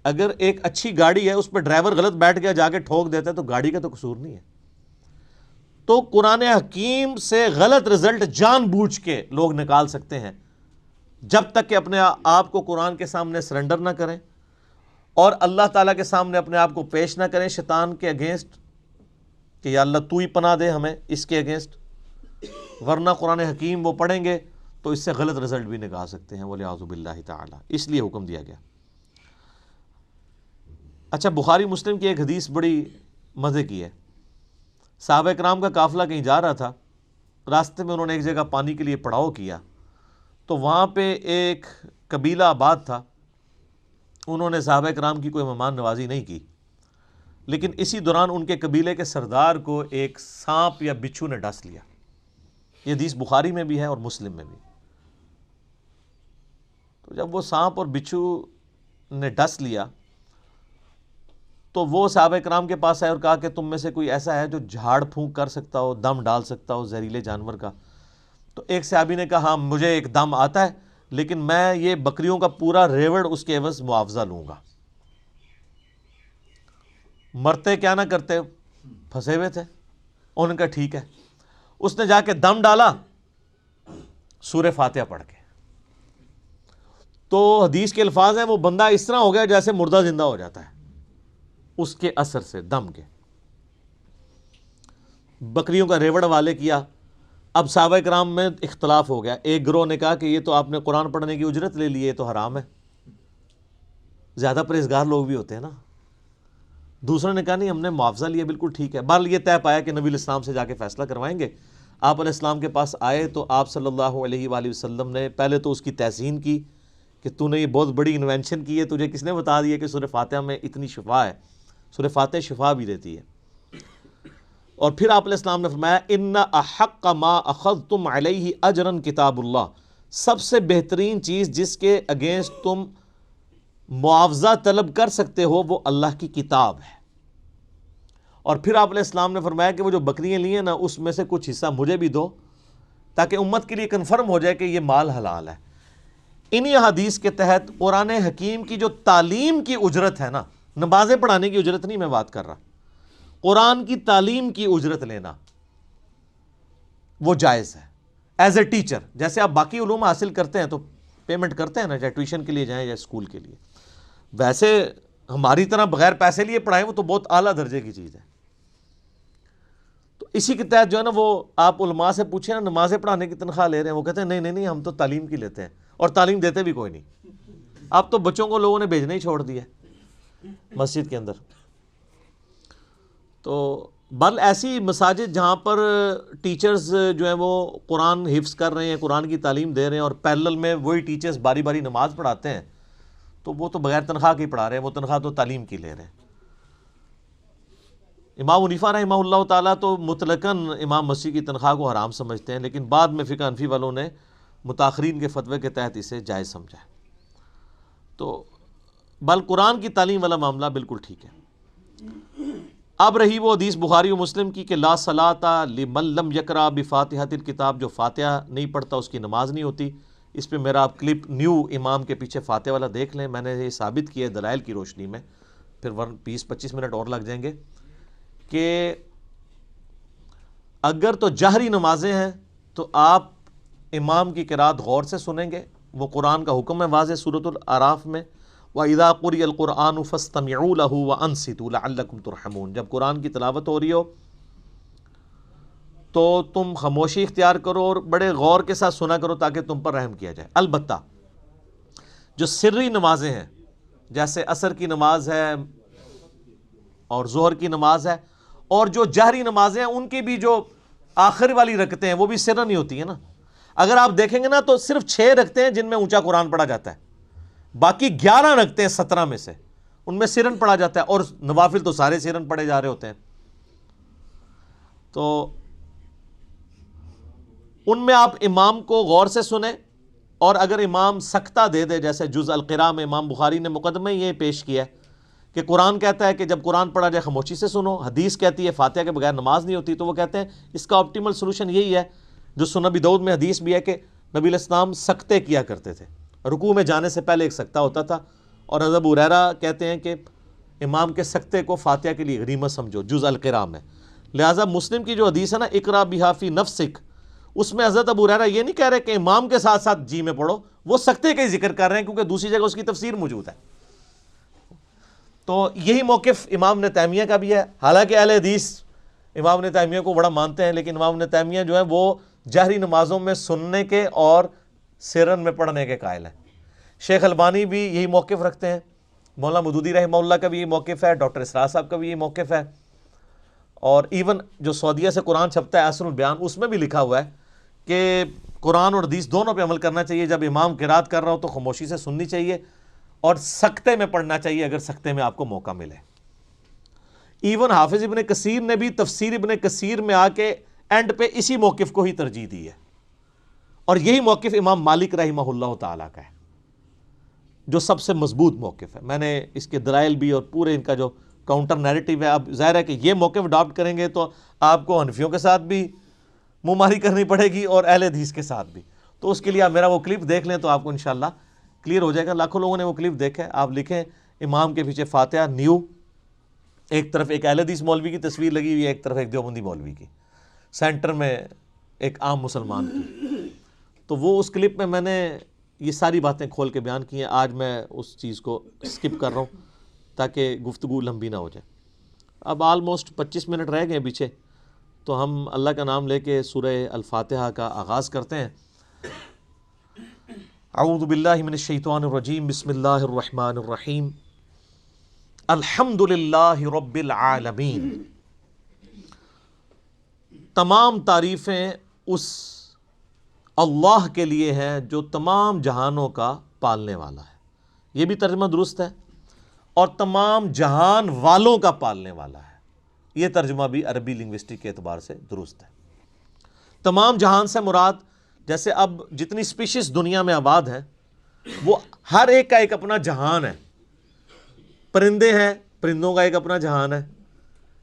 Speaker 1: اگر ایک اچھی گاڑی ہے اس پہ ڈرائیور غلط بیٹھ گیا جا کے ٹھوک دیتا ہے تو گاڑی کا تو قصور نہیں ہے۔ تو قرآن حکیم سے غلط رزلٹ جان بوجھ کے لوگ نکال سکتے ہیں، جب تک کہ اپنے آپ کو قرآن کے سامنے سرنڈر نہ کریں اور اللہ تعالیٰ کے سامنے اپنے آپ کو پیش نہ کریں شیطان کے اگینسٹ کہ یا اللہ تو ہی پناہ دے ہمیں اس کے اگینسٹ، ورنہ قرآن حکیم وہ پڑھیں گے تو اس سے غلط رزلٹ بھی نکال سکتے ہیں، وَلِعَوْذُ بِاللَّهِ تعالیٰ، اس لیے حکم دیا گیا۔ اچھا، بخاری مسلم کی ایک حدیث بڑی مزے کی ہے۔ صحابہ کرام کا قافلہ کہیں جا رہا تھا، راستے میں انہوں نے ایک جگہ پانی کے لیے پڑاؤ کیا، تو وہاں پہ ایک قبیلہ آباد تھا، انہوں نے صحابہ کرام کی کوئی مہمان نوازی نہیں کی، لیکن اسی دوران ان کے قبیلے کے سردار کو ایک سانپ یا بچھو نے ڈس لیا۔ یہ حدیث بخاری میں بھی ہے اور مسلم میں بھی۔ تو جب وہ سانپ اور بچھو نے ڈس لیا تو وہ صحابہ کرام کے پاس آئے اور کہا کہ تم میں سے کوئی ایسا ہے جو جھاڑ پھونک کر سکتا ہو، دم ڈال سکتا ہو زہریلے جانور کا؟ تو ایک صحابی نے کہا ہاں مجھے ایک دم آتا ہے، لیکن میں یہ بکریوں کا پورا ریوڑ اس کے عوض معاوضہ لوں گا۔ مرتے کیا نہ کرتے، پھنسے ہوئے تھے، انہوں نے کہا ٹھیک ہے۔ اس نے جا کے دم ڈالا سورہ فاتحہ پڑھ کے، تو حدیث کے الفاظ ہیں وہ بندہ اس طرح ہو گیا جیسے مردہ زندہ ہو جاتا ہے اس کے اثر سے، دم کے۔ بکریوں کا ریوڑ حوالے کیا۔ اب صحابہ کرام میں اختلاف ہو گیا، ایک گروہ نے کہا کہ یہ تو آپ نے قرآن پڑھنے کی اجرت لے لی ہے، یہ تو حرام ہے، زیادہ پرہیزگار لوگ بھی ہوتے ہیں نا۔ دوسروں نے کہا نہیں ہم نے معاوضہ لیا، بالکل ٹھیک ہے۔ بہرحال یہ طے پایا کہ نبی علیہ السلام سے جا کے فیصلہ کروائیں گے۔ آپ علیہ السلام کے پاس آئے تو آپ صلی اللہ علیہ وآلہ وسلم نے پہلے تو اس کی تحسین کی کہ تو نے یہ بہت بڑی انوینشن کی ہے، تجھے کس نے بتا دیا کہ سورہ فاتحہ میں اتنی شفا ہے؟ سورہ فاتحہ شفا بھی دیتی ہے۔ اور پھر آپ علیہ السلام نے فرمایا ان احق ما اخذتم علیہ اجرا کتاب اللہ، سب سے بہترین چیز جس کے اگینسٹ تم معاوضہ طلب کر سکتے ہو وہ اللہ کی کتاب ہے۔ اور پھر آپ علیہ السلام نے فرمایا کہ وہ جو بکریاں لی ہیں نا اس میں سے کچھ حصہ مجھے بھی دو تاکہ امت کے لیے کنفرم ہو جائے کہ یہ مال حلال ہے۔ انہی حدیث کے تحت قرآن حکیم کی جو تعلیم کی اجرت ہے نا، نمازیں پڑھانے کی اجرت نہیں میں بات کر رہا، قرآن کی تعلیم کی اجرت لینا وہ جائز ہے ایز اے ٹیچر۔ جیسے آپ باقی علوم حاصل کرتے ہیں تو پیمنٹ کرتے ہیں نا، چاہے ٹیوشن کے لیے جائیں یا اسکول کے لیے، ویسے ہماری طرح بغیر پیسے لیے پڑھائیں وہ تو بہت اعلیٰ درجے کی چیز ہے۔ تو اسی کے تحت جو ہے نا وہ آپ علماء سے پوچھیں نا نمازیں پڑھانے کی تنخواہ لے رہے ہیں، وہ کہتے ہیں نہیں نہیں نہیں ہم تو تعلیم کی لیتے ہیں، اور تعلیم دیتے بھی کوئی نہیں۔ اب تو بچوں کو لوگوں نے بھیجنا ہی چھوڑ دیا مسجد کے اندر۔ تو بل ایسی مساجد جہاں پر ٹیچرز جو ہیں وہ قرآن حفظ کر رہے ہیں، قرآن کی تعلیم دے رہے ہیں، اور پیرلل میں وہی ٹیچرز باری باری نماز پڑھاتے ہیں، تو وہ تو بغیر تنخواہ کے ہی پڑھا رہے ہیں، وہ تنخواہ تو تعلیم کی لے رہے ہیں۔ امام حنیفہ رحمہ اللہ تعالیٰ تو مطلقاً امام مسیح کی تنخواہ کو حرام سمجھتے ہیں، لیکن بعد میں فقہ حنفی والوں نے متاخرین کے فتوے کے تحت اسے جائز سمجھا ہے۔ تو بل قرآن کی تعلیم والا معاملہ بالکل ٹھیک ہے۔ اب رہی وہ حدیث بخاری و مسلم کی کہ لا صلاۃ لمن لم یقرأ بفاتحۃ الکتاب، جو فاتحہ نہیں پڑھتا اس کی نماز نہیں ہوتی۔ اس پہ میرا آپ کلپ نیو امام کے پیچھے فاتحہ والا دیکھ لیں، میں نے یہ ثابت کیا ہے دلائل کی روشنی میں، پھر 20-25 منٹ اور لگ جائیں گے، کہ اگر تو جہری نمازیں ہیں تو آپ امام کی قرات غور سے سنیں گے، وہ قرآن کا حکم ہے واضح سورۃ الاعراف میں، وَإِذَا قُرِئَ الْقُرْآنُ فَاسْتَمِعُوا لَهُ وَأَنصِتُوا لَعَلَّكُمْ تُرْحَمُونَ، جب قرآن کی تلاوت ہو رہی ہو تو تم خاموشی اختیار کرو اور بڑے غور کے ساتھ سنا کرو تاکہ تم پر رحم کیا جائے۔ البتہ جو سری نمازیں ہیں جیسے عصر کی نماز ہے اور ظہر کی نماز ہے، اور جو جہری نمازیں ہیں ان کی بھی جو آخر والی رکعتیں ہیں وہ بھی سرن ہی ہوتی ہیں نا۔ اگر آپ دیکھیں گے نا تو صرف 6 رکعتیں ہیں جن میں اونچا قرآن پڑھا جاتا ہے، باقی 11 رکعتیں 17 میں سے ان میں سرن پڑھا جاتا ہے، اور نوافل تو سارے سرن پڑھے جا رہے ہوتے ہیں۔ تو ان میں آپ امام کو غور سے سنیں، اور اگر امام سکتہ دے دے، جیسے جز القراء میں امام بخاری نے مقدمہ یہ پیش کیا ہے کہ قرآن کہتا ہے کہ جب قرآن پڑھا جائے خاموشی سے سنو، حدیث کہتی ہے فاتحہ کے بغیر نماز نہیں ہوتی، تو وہ کہتے ہیں اس کا آپٹیمل سولوشن یہی ہے جو سنن ابی داؤد میں حدیث بھی ہے کہ نبی علیہ السلام سکتے کیا کرتے تھے، رکوع میں جانے سے پہلے ایک سکتہ ہوتا تھا، اور حضرت ابو ہریرہ کہتے ہیں کہ امام کے سکتے کو فاتحہ کے لیے غنیمت سمجھو، جز القراء میں۔ لہٰذا مسلم کی جو حدیث ہے نا اقرا بہا فی نفسک، اس میں حضرت ابو ہریرہ یہ نہیں کہہ رہے کہ امام کے ساتھ ساتھ جی میں پڑھو، وہ سکتے کا ہی ذکر کر رہے ہیں کیونکہ دوسری جگہ اس کی تفسیر موجود ہے۔ تو یہی موقف امام ابن تیمیہ کا بھی ہے، حالانکہ اہل حدیث امام ابن تیمیہ کو بڑا مانتے ہیں، لیکن امام ابن تیمیہ جو ہے وہ جہری نمازوں میں سننے کے اور سرن میں پڑھنے کے قائل ہیں۔ شیخ البانی بھی یہی موقف رکھتے ہیں، مولانا مودودی رحمہ اللہ کا بھی یہی موقف ہے، ڈاکٹر اسرار صاحب کا بھی یہی موقف ہے، اور ایون جو سعودیہ سے قرآن چھپتا ہے احسن البیان، اس میں بھی لکھا ہوا ہے کہ قرآن اور حدیث دونوں پہ عمل کرنا چاہیے، جب امام قرات کر رہا ہو تو خاموشی سے سننی چاہیے، اور سکتے میں پڑھنا چاہیے اگر سکتے میں آپ کو موقع ملے۔ ایون حافظ ابن کثیر نے بھی تفسیر ابن کثیر میں آ کے اینڈ پہ اسی موقف کو ہی ترجیح دی ہے، اور یہی موقف امام مالک رحمہ اللہ تعالیٰ کا ہے جو سب سے مضبوط موقف ہے۔ میں نے اس کے دلائل بھی اور پورے ان کا جو کاؤنٹر نیریٹو ہے، اب ظاہر ہے کہ یہ موقف اڈاپٹ کریں گے تو آپ کو حنفیوں کے ساتھ بھی منہ ماری کرنی پڑے گی اور اہل حدیث کے ساتھ بھی، تو اس کے لیے آپ میرا وہ کلپ دیکھ لیں تو آپ کو انشاءاللہ کلیئر ہو جائے گا۔ لاکھوں لوگوں نے وہ کلپ دیکھا ہے، آپ لکھیں امام کے پیچھے فاتحہ نیو، ایک طرف ایک اہل حدیث مولوی کی تصویر لگی ہوئی ہے، ایک طرف ایک دیوبندی مولوی کی، سینٹر میں ایک عام مسلمان کی۔ تو وہ اس کلپ میں نے یہ ساری باتیں کھول کے بیان کی ہیں۔ آج میں اس چیز کو سکپ کر رہا ہوں تاکہ گفتگو لمبی نہ ہو جائے۔ اب آلموسٹ 25 منٹ رہ گئے پیچھے، تو ہم اللہ کا نام لے کے سورہ الفاتحہ کا آغاز کرتے ہیں۔ اعوذ باللہ من الشیطان الرجیم، بسم اللہ الرحمن الرحیم، الحمد للہ رب العالمین۔ تمام تعریفیں اس اللہ کے لیے ہیں جو تمام جہانوں کا پالنے والا ہے، یہ بھی ترجمہ درست ہے، اور تمام جہان والوں کا پالنے والا ہے، یہ ترجمہ بھی عربی لنگوسٹک کے اعتبار سے درست ہے۔ تمام جہان سے مراد جیسے اب جتنی سپیشیز دنیا میں آباد ہیں وہ ہر ایک کا ایک اپنا جہان ہے۔ پرندے ہیں، پرندوں کا ایک اپنا جہان ہے،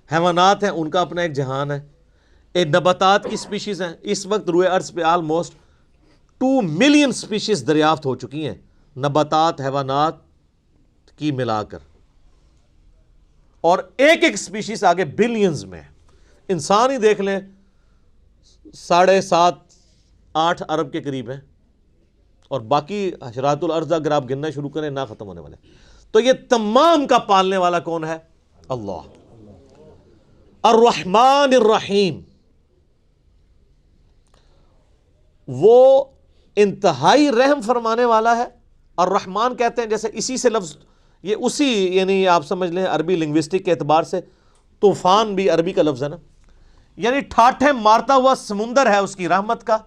Speaker 1: حیوانات ہیں، ان کا اپنا ایک جہان ہے، ایک نباتات کی سپیشیز ہیں۔ اس وقت روئے ارض پہ آلموسٹ 2 ملین سپیشیز دریافت ہو چکی ہیں، نباتات حیوانات کی ملا کر، اور ایک ایک سپیشیز آگے بلینز میں۔ انسان ہی دیکھ لیں 7.5-8 ارب کے قریب ہیں، اور باقی حشرات الارض اگر آپ گننا شروع کریں نہ ختم ہونے والے۔ تو یہ تمام کا پالنے والا کون ہے؟ اللہ۔ الرحمن الرحیم، وہ انتہائی رحم فرمانے والا ہے۔ الرحمن کہتے ہیں جیسے اسی سے لفظ یہ اسی یعنی آپ سمجھ لیں عربی لنگوسٹک کے اعتبار سے طوفان بھی عربی کا لفظ ہے نا، یعنی ٹھاٹھے مارتا ہوا سمندر ہے اس کی رحمت کا،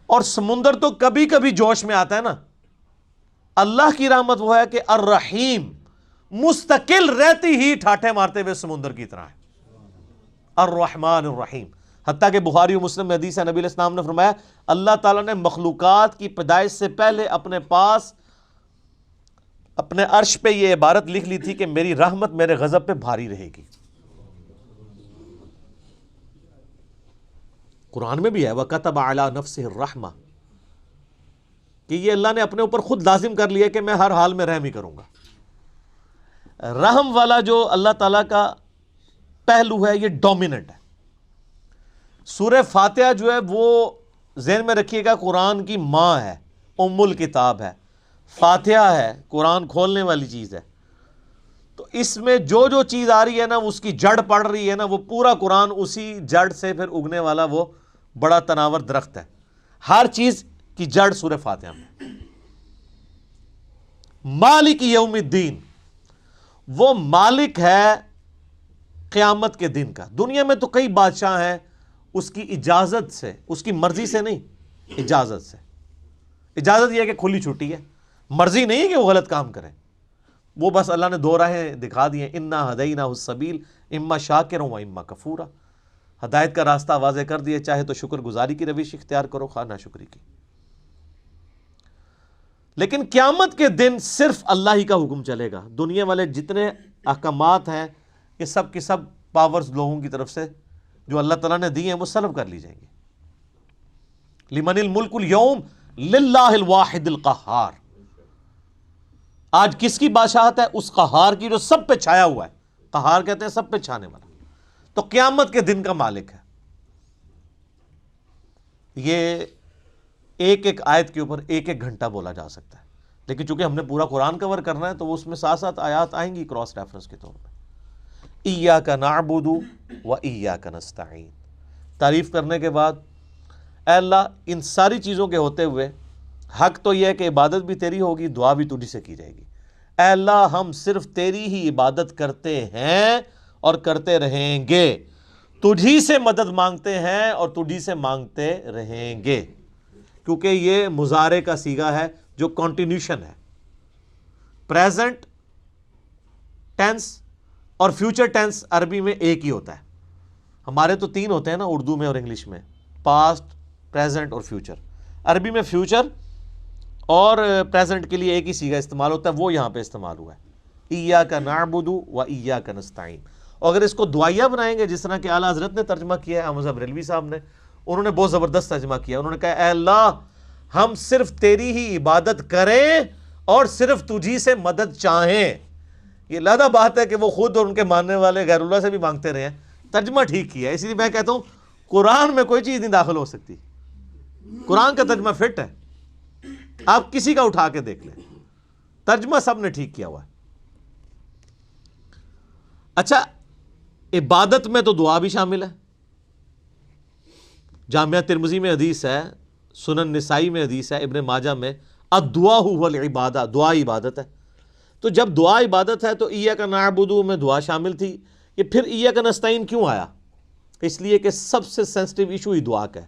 Speaker 1: اور سمندر تو کبھی کبھی جوش میں آتا ہے نا، اللہ کی رحمت وہ ہے کہ الرحیم مستقل رہتی ہی ٹھاٹھے مارتے ہوئے سمندر کی طرح ہے۔ الرحمن الرحیم، حتیٰ کہ بخاری و مسلم میں حدیث ہے، نبی علیہ السلام نے فرمایا اللہ تعالیٰ نے مخلوقات کی پیدائش سے پہلے اپنے پاس اپنے عرش پہ یہ عبارت لکھ لی تھی کہ میری رحمت میرے غضب پہ بھاری رہے گی۔ قرآن میں بھی ہے وَكَتَبَ عَلَى نَفْسِهِ الرَّحْمَةِ، کہ یہ اللہ نے اپنے اوپر خود لازم کر لیا کہ میں ہر حال میں رحم ہی کروں گا۔ رحم والا جو اللہ تعالیٰ کا پہلو ہے یہ ڈومیننٹ ہے۔ سورہ فاتحہ جو ہے وہ ذہن میں رکھیے گا قرآن کی ماں ہے، ام الکتاب ہے، فاتحہ ہے، قرآن کھولنے والی چیز ہے۔ تو اس میں جو جو چیز آ رہی ہے نا اس کی جڑ پڑ رہی ہے نا، وہ پورا قرآن اسی جڑ سے پھر اگنے والا وہ بڑا تناور درخت ہے۔ ہر چیز کی جڑ سورہ فاتحہ میں۔ مالک یوم الدین، وہ مالک ہے قیامت کے دن کا۔ دنیا میں تو کئی بادشاہ ہیں، اس کی اجازت سے، اس کی مرضی سے نہیں، اجازت سے۔ اجازت یہ ہے کہ کھلی چھٹی ہے، مرضی نہیں ہے کہ وہ غلط کام کریں، وہ بس اللہ نے 2 راہیں دکھا دی ہیں، انا ہدیناہ السبیل اما شاکرا و اما کفورا۔ ہدایت کا راستہ واضح کر دیے، چاہے تو شکر گزاری کی روش اختیار کرو، خواہ ناشکری کی۔ لیکن قیامت کے دن صرف اللہ ہی کا حکم چلے گا. دنیا والے جتنے احکامات ہیں یہ سب کی سب پاورز لوگوں کی طرف سے جو اللہ تعالیٰ نے دی ہیں وہ سلب کر لی جائیں گی. لمن الملک اليوم للہ الواحد القہار. آج کس کی بادشاہت ہے؟ اس قہار کی جو سب پہ چھایا ہوا ہے. قہار کہتے ہیں سب پہ چھانے والا. تو قیامت کے دن کا مالک ہے. یہ ایک ایک آیت کے اوپر ایک ایک گھنٹہ بولا جا سکتا ہے، لیکن چونکہ ہم نے پورا قرآن کور کرنا ہے تو وہ اس میں ساتھ ساتھ آیات آئیں گی کراس ریفرنس کے طور پہ. ایاک نعبد و ایاک نستعین. تعریف کرنے کے بعد اے اللہ ان ساری چیزوں کے ہوتے ہوئے حق تو یہ ہے کہ عبادت بھی تیری ہوگی، دعا بھی تجھی سے کی جائے گی. اے اللہ ہم صرف تیری ہی عبادت کرتے ہیں اور کرتے رہیں گے، تجھی سے مدد مانگتے ہیں اور تجھی سے مانگتے رہیں گے. کیونکہ یہ مضارع کا صیغہ ہے جو کنٹینیوشن ہے. پریزنٹ ٹینس اور فیوچر ٹینس عربی میں ایک ہی ہوتا ہے. ہمارے تو تین ہوتے ہیں نا اردو میں اور انگلش میں، پاسٹ، پریزنٹ اور فیوچر. عربی میں فیوچر اور پریزنٹ کے لیے ایک ہی صیغہ استعمال ہوتا ہے، وہ یہاں پہ استعمال ہوا ہے. ایاک نعبد و ایاک نستعین. اور اگر اس کو دعائیہ بنائیں گے جس طرح کہ اعلیٰ حضرت نے ترجمہ کیا ہے، احمد صاحب بریلوی صاحب نے، انہوں نے بہت زبردست ترجمہ کیا. انہوں نے کہا اے اللہ ہم صرف تیری ہی عبادت کریں اور صرف تجھی سے مدد چاہیں. یہ علیحدہ بات ہے کہ وہ خود اور ان کے ماننے والے غیر اللہ سے بھی مانگتے رہے ہیں. ترجمہ ٹھیک کیا ہے. اسی لیے میں کہتا ہوں قرآن میں کوئی چیز نہیں داخل ہو سکتی. قرآن کا ترجمہ فٹ ہے، آپ کسی کا اٹھا کے دیکھ لیں، ترجمہ سب نے ٹھیک کیا ہوا ہے. اچھا عبادت میں تو دعا بھی شامل ہے. جامعہ ترمذی میں حدیث ہے، سنن نسائی میں حدیث ہے، ابن ماجہ میں الدعاء هو العبادہ، دعا عبادت ہے. تو جب دعا عبادت ہے تو ایاک نعبد میں دعا شامل تھی. یہ پھر ایاک نستعین کیوں آیا؟ اس لیے کہ سب سے سینسٹیو ایشو ہی دعا کا ہے،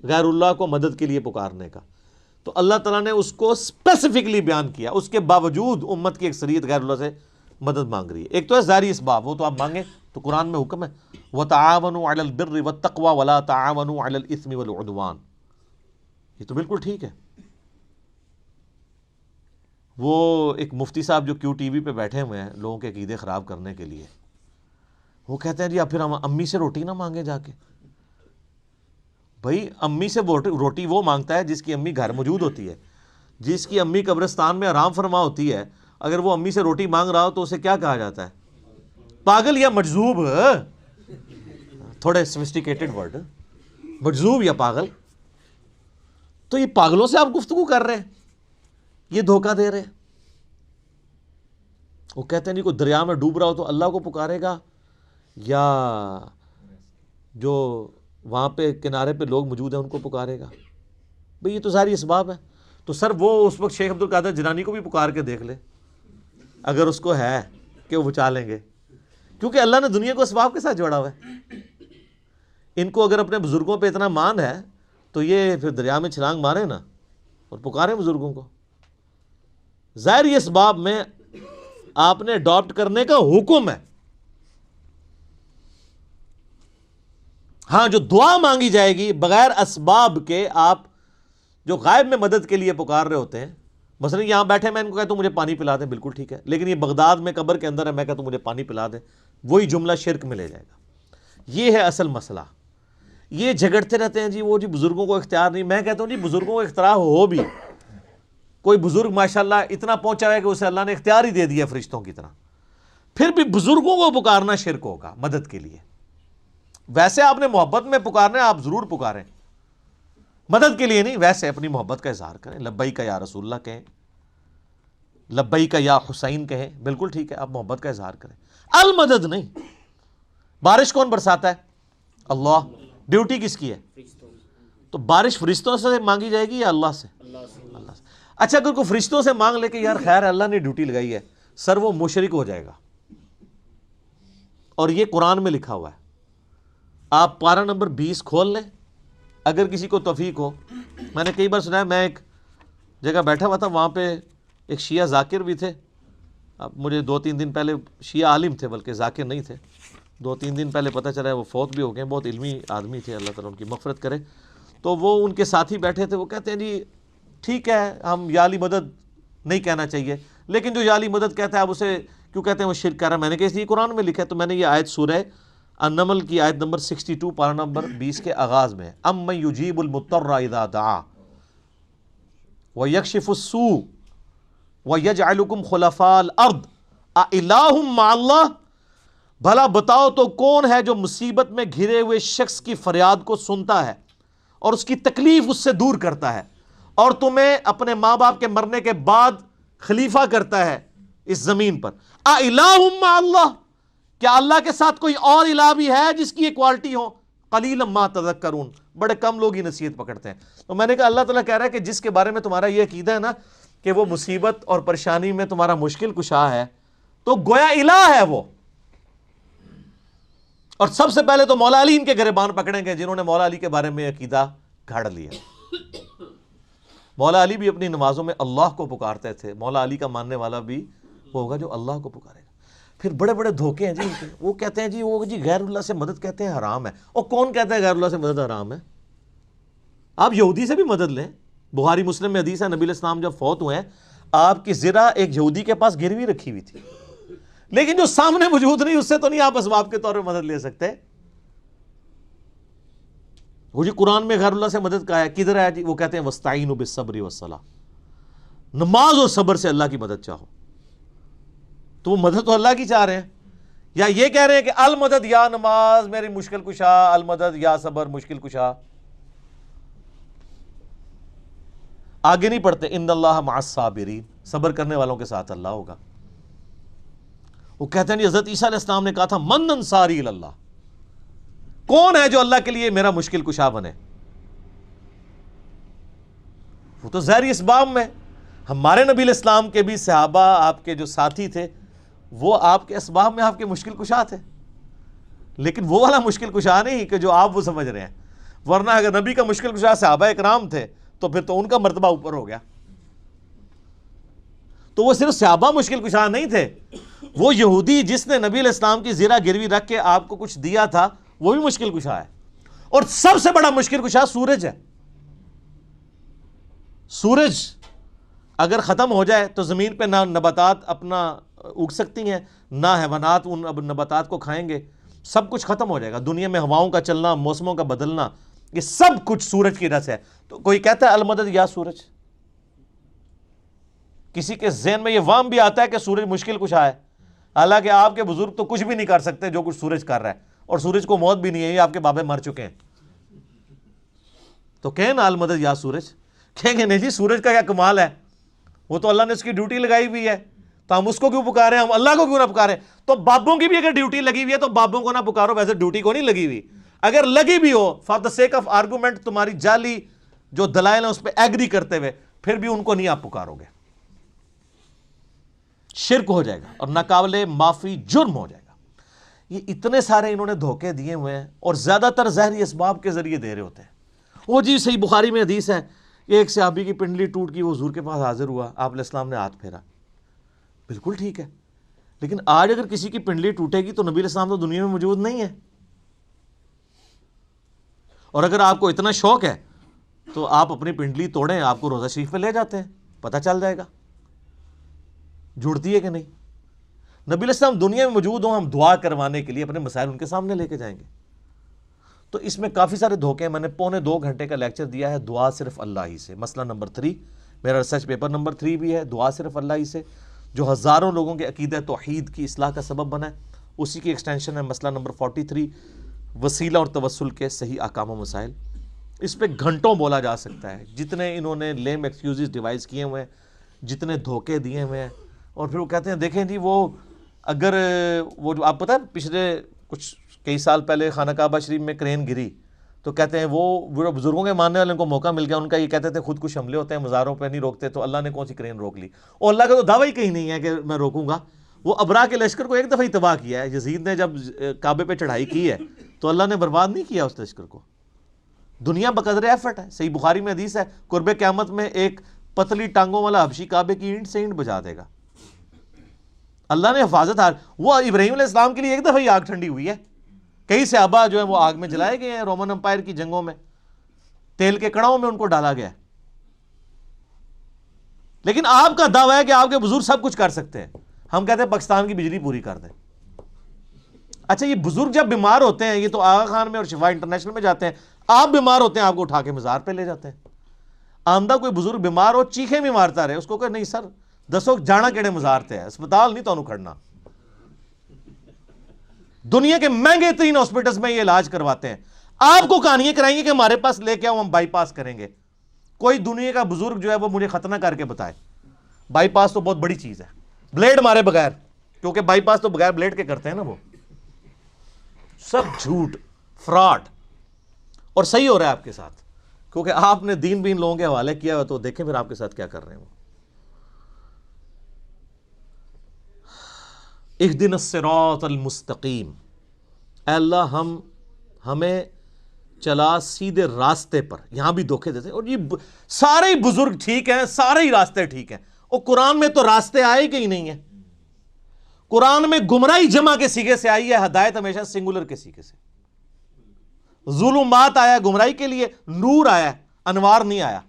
Speaker 1: غیر اللہ کو مدد کے لیے پکارنے کا. تو اللہ تعالیٰ نے اس کو اسپیسیفکلی بیان کیا. اس کے باوجود امت کی اکثریت غیر اللہ سے مدد مانگ رہی ہے. ایک تو ہے ظاہری اسباب، وہ تو آپ مانگیں، تو قرآن میں حکم ہے وَتَعَاوَنُوا عَلَى الْبِرِّ وَالتَّقْوَى وَلَا تَعَاوَنُوا عَلَى الْإِثْمِ وَالْعُدْوَانِ. یہ تو بالکل ٹھیک ہے. وہ ایک مفتی صاحب جو کیو ٹی وی پہ بیٹھے ہوئے ہیں لوگوں کے عقیدے خراب کرنے کے لیے، وہ کہتے ہیں جی اب پھر ہم امی سے روٹی نہ مانگیں جا کے. بھائی امی سے روٹی وہ مانگتا ہے جس کی امی گھر موجود ہوتی ہے، جس کی امی قبرستان میں آرام فرما ہوتی ہے. اگر وہ امی سے روٹی مانگ رہا ہو تو اسے کیا کہا جاتا ہے؟ پاگل یا مجذوب. تھوڑے سوفسٹیکیٹڈ ورڈ، مجذوب یا پاگل. تو یہ پاگلوں سے آپ گفتگو کر رہے ہیں، یہ دھوکہ دے رہے ہیں. وہ کہتے ہیں جی کوئی دریا میں ڈوب رہا ہو تو اللہ کو پکارے گا یا جو وہاں پہ کنارے پہ لوگ موجود ہیں ان کو پکارے گا. بھئی یہ تو ساری اسباب ہے. تو سر وہ اس وقت شیخ عبد القادر جیلانی کو بھی پکار کے دیکھ لے اگر اس کو ہے کہ وہ بچا لیں گے، کیونکہ اللہ نے دنیا کو اسباب کے ساتھ جوڑا ہوا ہے. ان کو اگر اپنے بزرگوں پہ اتنا مان ہے تو یہ پھر دریا میں چھلانگ مارے نا اور پکاریں بزرگوں کو. ظاہر اسباب میں آپ نے اڈاپٹ کرنے کا حکم ہے. ہاں جو دعا مانگی جائے گی بغیر اسباب کے، آپ جو غائب میں مدد کے لیے پکار رہے ہوتے ہیں، مثلا یہاں بیٹھے میں ان کو کہتا ہوں مجھے پانی پلا دیں، بالکل ٹھیک ہے. لیکن یہ بغداد میں قبر کے اندر ہے، میں کہتا ہوں مجھے پانی پلا دیں، وہی جملہ شرک میں لے جائے گا. یہ ہے اصل مسئلہ. یہ جھگڑتے رہتے ہیں جی وہ جی بزرگوں کو اختیار نہیں. میں کہتا ہوں جی بزرگوں کو اختیار ہو بھی، کوئی بزرگ ماشاءاللہ اتنا پہنچا ہے کہ اسے اللہ نے اختیار ہی دے دیا فرشتوں کی طرح، پھر بھی بزرگوں کو پکارنا شرک ہوگا مدد کے لیے. ویسے آپ نے محبت میں پکارنا ہے، آپ ضرور پکاریں، مدد کے لیے نہیں. ویسے اپنی محبت کا اظہار کریں، لبیک یا رسول اللہ کہیں، لبیک یا حسین کہیں، بالکل ٹھیک ہے، آپ محبت کا اظہار کریں. المدد نہیں. بارش کون برساتا ہے؟ اللہ. ڈیوٹی کس کی ہے؟ تو بارش فرشتوں سے مانگی جائے گی یا اللہ سے؟ اللہ سے. اچھا اگر کوئی فرشتوں سے مانگ لے کہ یار خیر اللہ نے ڈیوٹی لگائی ہے، سر وہ مشرک ہو جائے گا. اور یہ قرآن میں لکھا ہوا ہے. آپ پارہ نمبر 20 کھول لیں اگر کسی کو توفیق ہو. میں نے کئی بار سنا ہے، میں ایک جگہ بیٹھا ہوا تھا، وہاں پہ ایک شیعہ ذاکر بھی تھے. اب مجھے 2-3 دن پہلے، شیعہ عالم تھے بلکہ ذاکر نہیں تھے، 2-3 دن پہلے پتہ چلا ہے وہ فوت بھی ہو گئے. بہت علمی آدمی تھے، اللہ تعالیٰ ان کی مغفرت کرے. تو وہ ان کے ساتھی بیٹھے تھے، وہ کہتے ہیں جی ٹھیک ہے ہم یا علی مدد نہیں کہنا چاہیے. لیکن جو یالی مدد کہتا ہے آپ اسے کیوں کہتے ہیں وہ شرک کر رہا ہے؟ میں نے کہا اس لیے قرآن میں لکھا ہے. تو میں نے یہ آیت سورہ النمل کی آیت نمبر 62 پارہ نمبر 20 کے آغاز میں امن یجیب المضطر اذا دعا ویکشف السوء ویجعلکم خلفاء الارض االہ مع اللہ، بھلا بتاؤ تو کون ہے جو مصیبت میں گھرے ہوئے شخص کی فریاد کو سنتا ہے اور اس کی تکلیف اس سے دور کرتا ہے اور تمہیں اپنے ماں باپ کے مرنے کے بعد خلیفہ کرتا ہے اس زمین پر. االہ مع اللہ، کیا اللہ کے ساتھ کوئی اور الہ بھی ہے جس کی یہ کوالٹی ہو؟ قلیلا ما تذکرون، بڑے کم لوگ ہی نصیحت پکڑتے ہیں. تو میں نے کہا اللہ تعالیٰ کہہ رہا ہے کہ جس کے بارے میں تمہارا یہ عقیدہ ہے نا کہ وہ مصیبت اور پریشانی میں تمہارا مشکل کشا ہے، تو گویا الہ ہے وہ. اور سب سے پہلے تو مولا علی ان کے گریبان پکڑیں گے جنہوں نے مولا علی کے بارے میں عقیدہ گھڑ لیا. مولا علی بھی اپنی نمازوں میں اللہ کو پکارتے تھے. مولا علی کا ماننے والا بھی وہ ہوگا جو اللہ کو پکارے گا. پھر بڑے بڑے دھوکے ہیں جی ان کے. وہ کہتے ہیں جی وہ جی غیر اللہ سے مدد کہتے ہیں حرام ہے. اور کون کہتا ہے غیر اللہ سے مدد حرام ہے؟ آپ یہودی سے بھی مدد لیں. بخاری مسلم میں حدیث ہے نبی علیہ السلام جب فوت ہوئے ہیں آپ کی زرہ ایک یہودی کے پاس گروی رکھی ہوئی تھی، لیکن جو سامنے موجود نہیں اس سے تو نہیں آپ اسباب کے طور پہ مدد لے سکتے. وہ جی قرآن میں غیر اللہ سے مدد کا ہے، کدھر ہے جی؟ وہ کہتے ہیں وَاسْتَعِینُوا بِالصَّبْرِ وَالصَّلَاةِ، نماز اور صبر سے اللہ کی مدد چاہو. تو وہ مدد تو اللہ کی چاہ رہے ہیں، یا یہ کہہ رہے ہیں کہ المدد یا نماز میری مشکل کشا، المدد یا صبر مشکل کشا. آگے نہیں پڑھتے ان اللہ مع الصابرین، صبر کرنے والوں کے ساتھ اللہ ہوگا. وہ کہتے ہیں جی حضرت عیسیٰ علیہ السلام نے کہا تھا من انصاری اللہ، کون ہے جو اللہ کے لیے میرا مشکل کشا بنے؟ وہ تو ظاہری اسباب میں. ہمارے نبی علیہ السلام کے بھی صحابہ آپ کے جو ساتھی تھے وہ آپ کے اسباب میں آپ کے مشکل کشا تھے، لیکن وہ والا مشکل کشا نہیں کہ جو آپ وہ سمجھ رہے ہیں. ورنہ اگر نبی کا مشکل کشا صحابہ اکرام تھے تو پھر تو ان کا مرتبہ اوپر ہو گیا. تو وہ صرف صحابہ مشکل کشا نہیں تھے، وہ یہودی جس نے نبی علیہ السلام کی زرہ گروی رکھ کے آپ کو کچھ دیا تھا وہ بھی مشکل کشا ہے. اور سب سے بڑا مشکل کشا سورج ہے. سورج اگر ختم ہو جائے تو زمین پہ نہ نباتات اپنا اگ سکتی ہیں، نہ حیوانات ان نباتات کو کھائیں گے. سب کچھ ختم ہو جائے گا. دنیا میں ہواؤں کا چلنا، موسموں کا بدلنا، یہ سب کچھ سورج کی وجہ سے ہے. تو کوئی کہتا ہے المدد یا سورج، کسی کے ذہن میں یہ وہم بھی آتا ہے کہ سورج مشکل کشا ہے، حالانکہ آپ کے بزرگ تو کچھ بھی نہیں کر سکتے جو کچھ سورج کر رہا ہے، اور سورج کو موت بھی نہیں ہے، یہ آپ کے بابے مر چکے ہیں. تو کہیں نا المدد یا سورج، کہیں گے نہیں جی سورج کا کیا کمال ہے، وہ تو اللہ نے اس کی ڈیوٹی لگائی ہوئی ہے، تو ہم اس کو کیوں پکارے، ہم اللہ کو کیوں نہ پکارے؟ تو بابوں کی بھی اگر ڈیوٹی لگی ہوئی ہے تو بابوں کو نہ پکارو. ویسے ڈیوٹی کو نہیں لگی ہوئی، اگر لگی بھی ہو for the sake of argument, تمہاری جعلی جو دلائل ہیں اس پہ ایگری کرتے ہوئے، پھر بھی ان کو نہیں آپ پکارو گے. شرک ہو جائے گا اور ناقابل معافی جرم ہو جائے گا. یہ اتنے سارے انہوں نے دھوکے دیے ہوئے ہیں اور زیادہ تر ظاہری اسباب کے ذریعے دے رہے ہوتے ہیں. وہ جی صحیح بخاری میں حدیث ہے، ایک صحابی کی پنڈلی ٹوٹ گئی، وہ حضور کے پاس حاضر ہوا، آپ علیہ السلام نے ہاتھ پھیرا. بالکل ٹھیک ہے، لیکن آج اگر کسی کی پنڈلی ٹوٹے گی تو نبی علیہ السلام تو دنیا میں موجود نہیں ہے. اور اگر آپ کو اتنا شوق ہے تو آپ اپنی پنڈلی توڑیں، آپ کو روضہ شریف پہ لے جاتے ہیں، پتہ چل جائے گا جڑتی ہے کہ نہیں. نبی علیہ السلام دنیا میں موجود ہوں، ہم دعا کروانے کے لیے اپنے مسائل ان کے سامنے لے کے جائیں گے. تو اس میں کافی سارے دھوکے ہیں. میں نے 2.25 گھنٹے کا لیکچر دیا ہے دعا صرف اللہ ہی سے. مسئلہ نمبر 3 میرا ریسرچ پیپر نمبر 3 بھی ہے، دعا صرف اللہ ہی سے، جو ہزاروں لوگوں کے عقیدہ توحید کی اصلاح کا سبب بنا ہے. اسی کی ایکسٹینشن ہے مسئلہ نمبر 43 وسیلہ اور توسل کے صحیح احکام و مسائل. اس پہ گھنٹوں بولا جا سکتا ہے، جتنے انہوں نے لیم ایکسکیوزز ڈیوائز کیے ہوئے ہیں، جتنے دھوکے دیے ہوئے ہیں. اور پھر وہ کہتے ہیں دیکھیں جی وہ اگر وہ جو آپ پتہ ہے پچھلے کچھ کئی سال پہلے خانہ کعبہ شریف میں کرین گری تو کہتے ہیں وہ بزرگوں کے ماننے والوں کو موقع مل گیا ان کا. یہ کہتے تھے خود کچھ حملے ہوتے ہیں مزاروں پہ نہیں روکتے، تو اللہ نے کون سی کرین روک لی؟ اور اللہ کا تو دعویٰ ہی کہیں نہیں ہے کہ میں روکوں گا. وہ ابرا کے لشکر کو ایک دفعہ ہی تباہ کیا ہے. یزید نے جب کعبے پہ چڑھائی کی ہے تو اللہ نے برباد نہیں کیا اس لشکر کو. دنیا بقدر ایفرٹ ہے. صحیح بخاری میں حدیث ہے قرب قیامت میں ایک پتلی ٹانگوں والا حبشی کعبے کی اینٹ سے اینٹ بجا دے گا. اللہ نے حفاظت وہ ابراہیم علیہ السلام کے لیے ایک دفعہ ہی آگ ٹھنڈی ہوئی ہے. کئی صحابہ جو ہیں وہ آگ میں جلائے گئے ہیں. رومن امپائر کی جنگوں میں تیل کے کڑاؤں میں ان کو ڈالا گیا. لیکن آپ کا دعویٰ ہے کہ آپ کے بزرگ سب کچھ کر سکتے ہیں. ہم کہتے ہیں پاکستان کی بجلی پوری کر دیں. اچھا یہ بزرگ جب بیمار ہوتے ہیں، یہ تو آغا خان میں اور شفا انٹرنیشنل میں جاتے ہیں، آپ بیمار ہوتے ہیں آپ کو اٹھا کے مزار پہ لے جاتے ہیں. آمدہ کوئی بزرگ بیمار ہو چیخیں بھی مارتا رہے، اس کو کہ نہیں سر دسو جانا کیڑے مزار تے ہے، اسپتال نہیں تو کھڑنا. دنیا کے مہنگے ترین ہاسپٹلز میں یہ علاج کرواتے ہیں. آپ کو کہانیاں کرائیں گے کہ ہمارے پاس لے کے آؤ ہم بائی پاس کریں گے. کوئی دنیا کا بزرگ جو ہے وہ مجھے ختنہ کر کے بتائے. بائی پاس تو بہت بڑی چیز ہے، بلیڈ مارے بغیر، کیونکہ بائی پاس تو بغیر بلیڈ کے کرتے ہیں نا. وہ سب جھوٹ فراڈ. اور صحیح ہو رہا ہے آپ کے ساتھ، کیونکہ آپ نے دین بین لوگوں کے حوالے کیا ہوا. تو دیکھیں پھر آپ کے ساتھ کیا کر رہے ہیں وہ. اہدنا الصراط المستقیم، اے اللہ ہمیں چلا سیدھے راستے پر. یہاں بھی دھوکے دیتے ہیں. اور یہ سارے ہی بزرگ ٹھیک ہیں، سارے ہی راستے ٹھیک ہیں. اور قرآن میں تو راستے آئے کہ ہی نہیں ہیں. قرآن میں گمراہی جمع کے سیغے سے آئی ہے، ہدایت ہمیشہ سنگولر کے سیغے سے. ظلمات آیا گمراہی کے لیے، نور آیا، انوار نہیں آیا.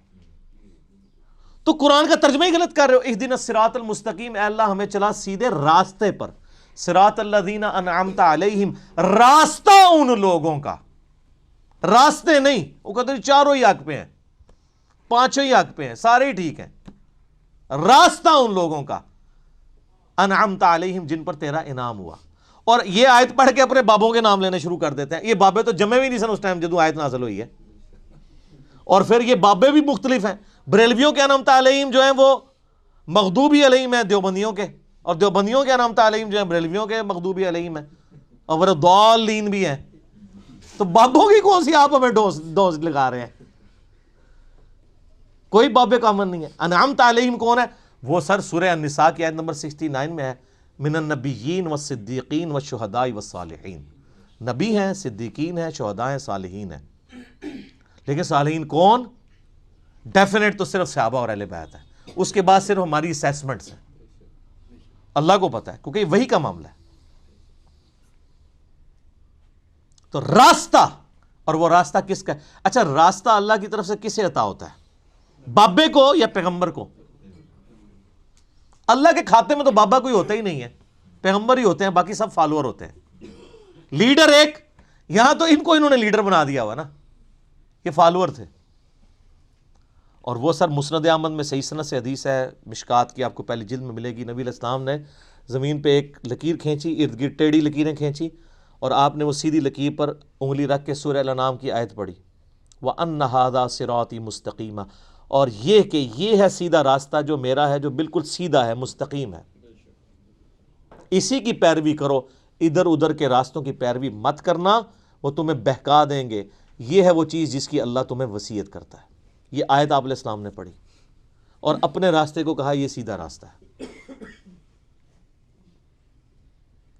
Speaker 1: تو قرآن کا ترجمہ ہی غلط کر رہے ہو. اہدنا الصراط المستقیم، اے اللہ ہمیں چلا سیدھے راستے پر. صراط الذین انعمت علیہم، راستہ ان لوگوں کا، راستے نہیں. وہ کہتے ہیں چاروں ہی حق پہ ہیں، پانچوں ہی حق پہ ہیں، سارے ہی ٹھیک ہیں. راستہ ان لوگوں کا انعمت علیہم، جن پر تیرا انعام ہوا. اور یہ آیت پڑھ کے اپنے بابوں کے نام لینے شروع کر دیتے ہیں. یہ بابے تو جمے بھی نہیں سن اس ٹائم جدو آیت نازل ہوئی ہے. اور پھر یہ بابے بھی مختلف ہیں. بریلویوں کے انعمت علیہم جو ہیں وہ مغضوبی علیہم ہیں دیوبندیوں کے، اور دیوبندیوں کے انعمت علیہم جو ہیں بریلویوں کے مغضوبی علیہم ہیں، اور وہ ضالین بھی ہیں. تو بابوں کی کون سی آپ ہمیں ڈوز لگا رہے ہیں؟ کوئی بابے کامن نہیں ہے. انعمت علیہم کون ہے؟ وہ سر سورہ النساء کی آیت نمبر 69 میں ہے، من النبیین والصدیقین والشہداء والصالحین. نبی ہیں، صدیقین ہیں، شہداء ہیں، صالحین ہیں. لیکن صالحین کون؟ ڈیفینیٹ تو صرف صحابہ اور اہل بیت ہے. اس کے بعد صرف ہماری اسیسمنٹس ہیں. اللہ کو پتہ ہے، کیونکہ یہ وہی کا معاملہ ہے. تو راستہ، اور وہ راستہ کس کا ہے؟ اچھا راستہ اللہ کی طرف سے کسے عطا ہوتا ہے؟ بابے کو یا پیغمبر کو؟ اللہ کے کھاتے میں تو بابا کوئی ہوتا ہی نہیں ہے، پیغمبر ہی ہوتے ہیں، باقی سب فالوور ہوتے ہیں. لیڈر ایک، یہاں تو ان کو انہوں نے لیڈر بنا دیا ہوا نا، یہ فالوور تھے. اور وہ سر مسند احمد میں صحیح سند سے حدیث ہے، مشکات کی آپ کو پہلی جلد میں ملے گی. نبی علیہ السلام نے زمین پہ ایک لکیر کھینچی، ارد گرد ٹیڑھی لکیریں کھینچی، اور آپ نے وہ سیدھی لکیر پر انگلی رکھ کے سورہ الانعام کی آیت پڑھی، وَأَنَّ هَذَا صِرَاطِي مُسْتَقِيمًا، اور یہ کہ یہ ہے سیدھا راستہ جو میرا ہے، جو بالکل سیدھا ہے، مستقیم ہے. اسی کی پیروی کرو، ادھر ادھر کے راستوں کی پیروی مت کرنا، وہ تمہیں بہکا دیں گے. یہ ہے وہ چیز جس کی اللہ تمہیں وصیت کرتا ہے. یہ آیت آپ علیہ السلام نے پڑھی اور اپنے راستے کو کہا یہ سیدھا راستہ ہے.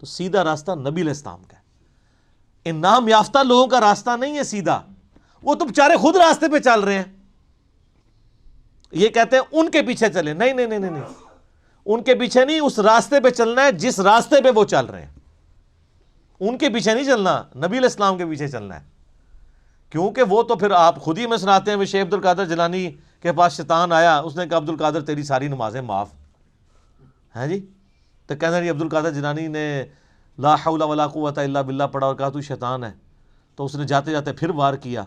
Speaker 1: تو سیدھا راستہ نبی علیہ السلام کا ہے. ان نام یافتہ لوگوں کا راستہ نہیں ہے سیدھا. وہ تو بیچارے خود راستے پہ چل رہے ہیں. یہ کہتے ہیں ان کے پیچھے چلے. نہیں نہیں نہیں نہیں، ان کے پیچھے نہیں، اس راستے پہ چلنا ہے جس راستے پہ وہ چل رہے ہیں. ان کے پیچھے نہیں چلنا، نبی علیہ السلام کے پیچھے چلنا ہے. کیونکہ وہ تو پھر آپ خود ہی میں سناتے ہیں، شیخ عبد القادر جیلانی کے پاس شیطان آیا، اس نے کہا عبد القادر تیری ساری نمازیں معاف ہیں جی. تو کہنا جی عبد القادر جیلانی نے لا حول ولا قوت الا باللہ پڑھا اور کہا تو شیطان ہے. تو اس نے جاتے جاتے پھر وار کیا.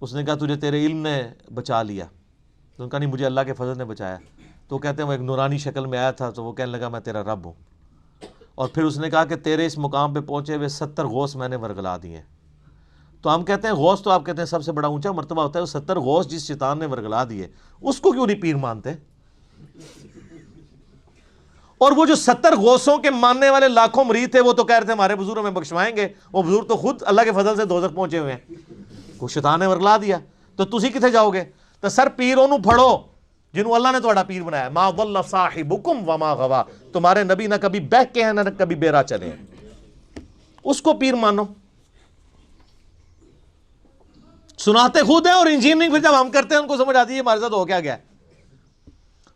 Speaker 1: اس نے کہا تجھے تیرے علم نے بچا لیا. تو ان کا نہیں، مجھے اللہ کے فضل نے بچایا. تو کہتے ہیں وہ ایک نورانی شکل میں آیا تھا، تو وہ کہنے لگا میں تیرا رب ہوں. اور پھر اس نے کہا کہ تیرے اس مقام پہ پہنچے ہوئے 70 غوث میں نے ورگلا دیے. تو ہم کہتے ہیں غوث تو آپ کہتے ہیں سب سے بڑا اونچا مرتبہ ہوتا ہے. وہ 70 غوث جس شیطان نے ورگلا دیے اس کو کیوں نہیں پیر مانتے؟ اور وہ جو 70 غوثوں کے ماننے والے لاکھوں مرید تھے، وہ تو کہہ رہے تھے ہمارے بزرگ ہمیں بخشوائیں گے. وہ بزرگ تو خود اللہ کے فضل سے دوزخ پہنچے ہوئے ہیں. وہ شیطان نے ورگلا دیا. تو تسی کتنے جاؤ گے؟ تو سر پیر انہوں پڑھو جنہوں اللہ نے تھوڑا پیر بنایا. ما ضل صاحبکم وما غوا، تمہارے نبی نہ کبھی بہک کے ہیں نہ کبھی بیرا چلے ہیں. اس کو پیر مانو. سناتے خود ہیں اور انجینئرنگ پھر جب ہم کرتے ہیں ان کو سمجھ آتی ہے ہمارے ساتھ ہو کیا گیا.